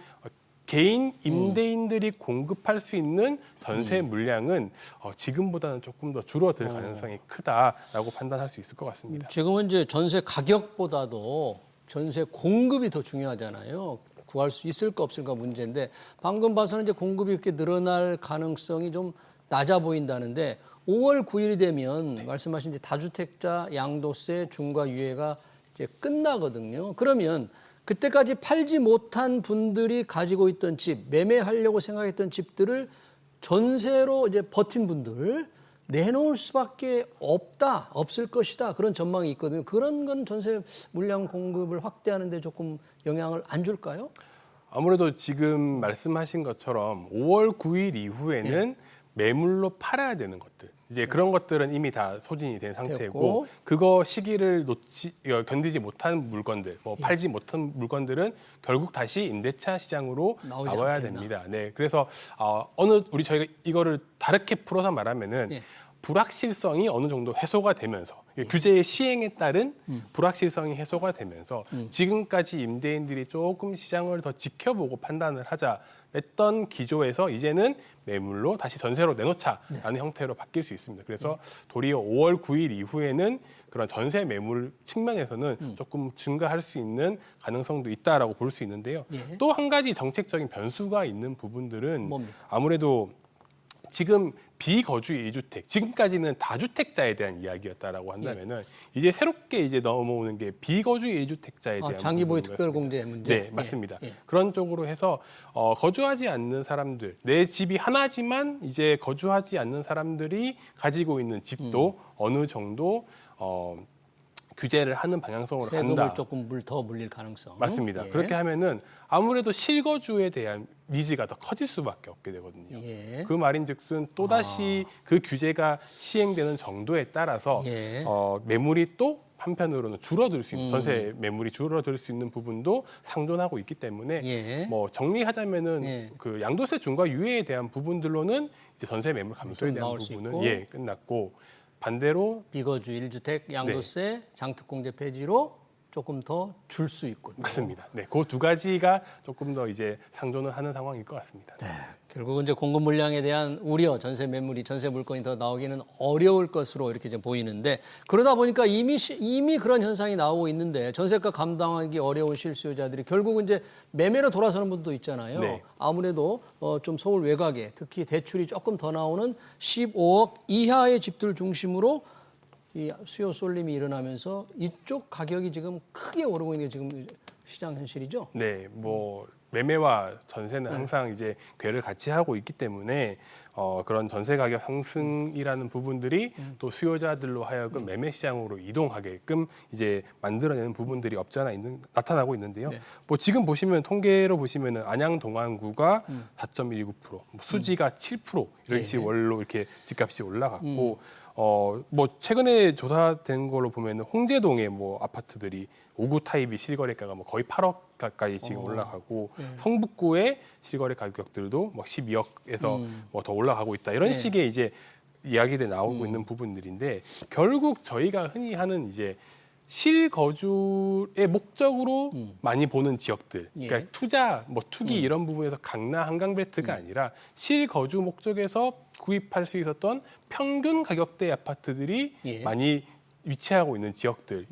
개인 임대인들이 공급할 수 있는 전세 물량은 지금보다는 조금 더 줄어들 가능성이 크다라고 판단할 수 있을 것 같습니다. 지금은 이제 전세 가격보다도 전세 공급이 더 중요하잖아요. 구할 수 있을까 없을까 문제인데 방금 봐서는 이제 공급이 이렇게 늘어날 가능성이 좀 낮아 보인다는데 5월 9일이 되면 말씀하신 이제 다주택자 양도세 중과 유예가 이제 끝나거든요. 그러면 그때까지 팔지 못한 분들이 가지고 있던 집, 매매하려고 생각했던 집들을 전세로 이제 버틴 분들 내놓을 수밖에 없을 것이다. 그런 전망이 있거든요. 그런 건 전세 물량 공급을 확대하는 데 조금 영향을 안 줄까요? 아무래도 지금 말씀하신 것처럼 5월 9일 이후에는 매물로 팔아야 되는 것들. 이제 그런 것들은 이미 다 소진이 된 상태고 됐고. 그거 시기를 견디지 못한 물건들, 팔지 못한 물건들은 결국 다시 임대차 시장으로 나오지 나와야 않겠나. 됩니다. 네, 그래서 저희가 이거를 다르게 풀어서 말하면은 불확실성이 어느 정도 해소가 되면서 규제의 시행에 따른 불확실성이 해소가 되면서 지금까지 임대인들이 조금 시장을 더 지켜보고 판단을 하자 했던 기조에서 이제는 매물로 다시 전세로 내놓자라는 형태로 바뀔 수 있습니다. 그래서 도리어 5월 9일 이후에는 그런 전세 매물 측면에서는 조금 증가할 수 있는 가능성도 있다라고 볼 수 있는데요. 또 한 가지 정책적인 변수가 있는 부분들은 뭡니까? 아무래도 지금 비거주 1주택, 지금까지는 다주택자에 대한 이야기였다라고 한다면은 이제 새롭게 이제 넘어오는 게 비거주 1주택자에 대한 장기보유 부분이었습니다. 특별공제 문제. 네, 맞습니다. 그런 쪽으로 해서 거주하지 않는 사람들, 내 집이 하나지만 이제 거주하지 않는 사람들이 가지고 있는 집도 어느 정도 규제를 하는 방향성으로 세금을 간다. 조금 더 물릴 가능성. 맞습니다. 예. 그렇게 하면은 아무래도 실거주에 대한 니즈가 더 커질 수밖에 없게 되거든요. 예. 그 말인즉슨 또다시 그 규제가 시행되는 정도에 따라서 예. 매물이 또 한편으로는 줄어들 수 있는 전세 매물이 줄어들 수 있는 부분도 상존하고 있기 때문에 예. 뭐 정리하자면은 예. 그 양도세 중과 유예에 대한 부분들로는 이제 전세 매물 감소에 좀 대한 나올 수 부분은 있고. 끝났고 반대로 비거주 1주택 양도세 네. 장특공제 폐지로 조금 더 줄 수 있고. 맞습니다. 네, 그 두 가지가 조금 더 이제 상존을 하는 상황일 것 같습니다. 네, 결국은 이제 공급 물량에 대한 우려, 전세 매물이 전세 물건이 더 나오기는 어려울 것으로 이렇게 좀 보이는데 그러다 보니까 이미 그런 현상이 나오고 있는데 전세가 감당하기 어려운 실수요자들이 결국은 이제 매매로 돌아서는 분도 있잖아요. 네. 아무래도 좀 서울 외곽에 특히 대출이 조금 더 나오는 15억 이하의 집들 중심으로 이 수요 쏠림이 일어나면서 이쪽 가격이 지금 크게 오르고 있는 게 지금 시장 현실이죠. 네, 뭐 매매와 전세는 항상 이제 궤를 같이 하고 있기 때문에 그런 전세 가격 상승이라는 부분들이 또 수요자들로 하여금 매매 시장으로 이동하게끔 이제 만들어내는 부분들이 없지 않아 나타나고 있는데요. 네. 뭐 지금 보시면 통계로 보시면은 안양 동안구가 4.19%, 뭐 수지가 7% 이렇게 월로 이렇게 집값이 올라갔고 뭐 최근에 조사된 걸로 보면은 홍제동의 뭐 아파트들이 5구 타입이 실거래가가 뭐 거의 8억 가까이 지금 올라가고 성북구의 실거래 가격들도 뭐 12억에서 뭐 더 올라가고 있다 이런 네. 식의 이제 이야기들이 나오고 있는 부분들인데 결국 저희가 흔히 하는 이제 실거주의 목적으로 많이 보는 지역들, 그러니까 예. 투자, 뭐 투기 이런 부분에서 강남 한강벨트가 아니라 실거주 목적에서 구입할 수 있었던 평균 가격대 아파트들이 예. 많이 위치하고 있는 지역들,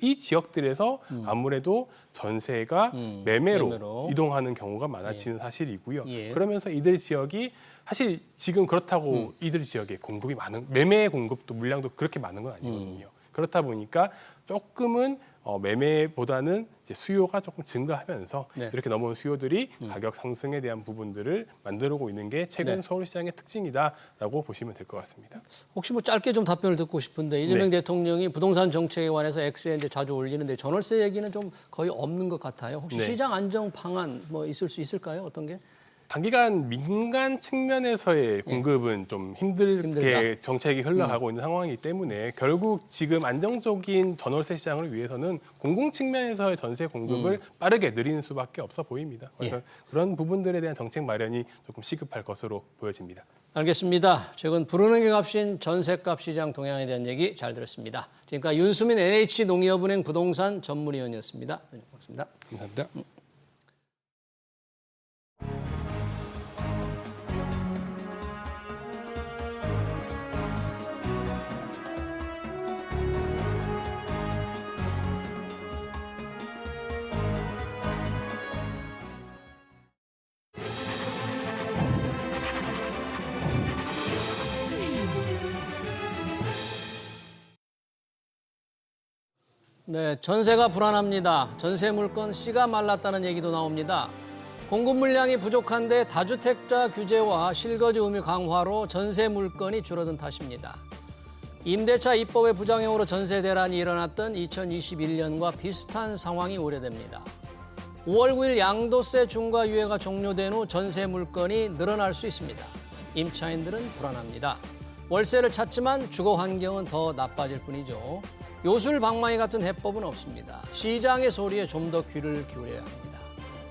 이 지역들에서 아무래도 전세가 매매로 이동하는 경우가 많아지는 사실이고요. 예. 그러면서 이들 지역이 사실 지금 그렇다고 이들 지역에 공급이 많은 매매 공급도 물량도 그렇게 많은 건 아니거든요. 그렇다 보니까 조금은 매매보다는 이제 수요가 조금 증가하면서 네. 이렇게 넘어온 수요들이 가격 상승에 대한 부분들을 만들고 있는 게 최근 네. 서울시장의 특징이다라고 보시면 될 것 같습니다. 혹시 뭐 짧게 좀 답변을 듣고 싶은데 이재명 네. 대통령이 부동산 정책에 관해서 X에 이제 자주 올리는데 전월세 얘기는 좀 거의 없는 것 같아요. 혹시 네. 시장 안정 방안 뭐 있을 수 있을까요? 어떤 게? 단기간 민간 측면에서의 공급은 좀 힘들게 힘들다. 정책이 흘러가고 있는 상황이기 때문에 결국 지금 안정적인 전월세 시장을 위해서는 공공 측면에서의 전세 공급을 빠르게 늘리는 수밖에 없어 보입니다. 그래서 그런 부분들에 대한 정책 마련이 조금 시급할 것으로 보여집니다. 알겠습니다. 최근 부르는 게 값인 전세값 시장 동향에 대한 얘기 잘 들었습니다. 지금까지 윤수민 NH농협은행 부동산 전문위원이었습니다. 고맙습니다. 감사합니다. 네, 전세가 불안합니다. 전세 물건 씨가 말랐다는 얘기도 나옵니다. 공급 물량이 부족한데 다주택자 규제와 실거주 의무 강화로 전세 물건이 줄어든 탓입니다. 임대차 입법의 부작용으로 전세 대란이 일어났던 2021년과 비슷한 상황이 우려됩니다. 5월 9일 양도세 중과 유예가 종료된 후 전세 물건이 늘어날 수 있습니다. 임차인들은 불안합니다. 월세를 찾지만 주거 환경은 더 나빠질 뿐이죠. 요술방망이 같은 해법은 없습니다. 시장의 소리에 좀 더 귀를 기울여야 합니다.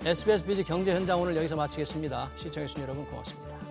SBS 비즈 경제 현장 오늘 여기서 마치겠습니다. 시청해주신 여러분 고맙습니다.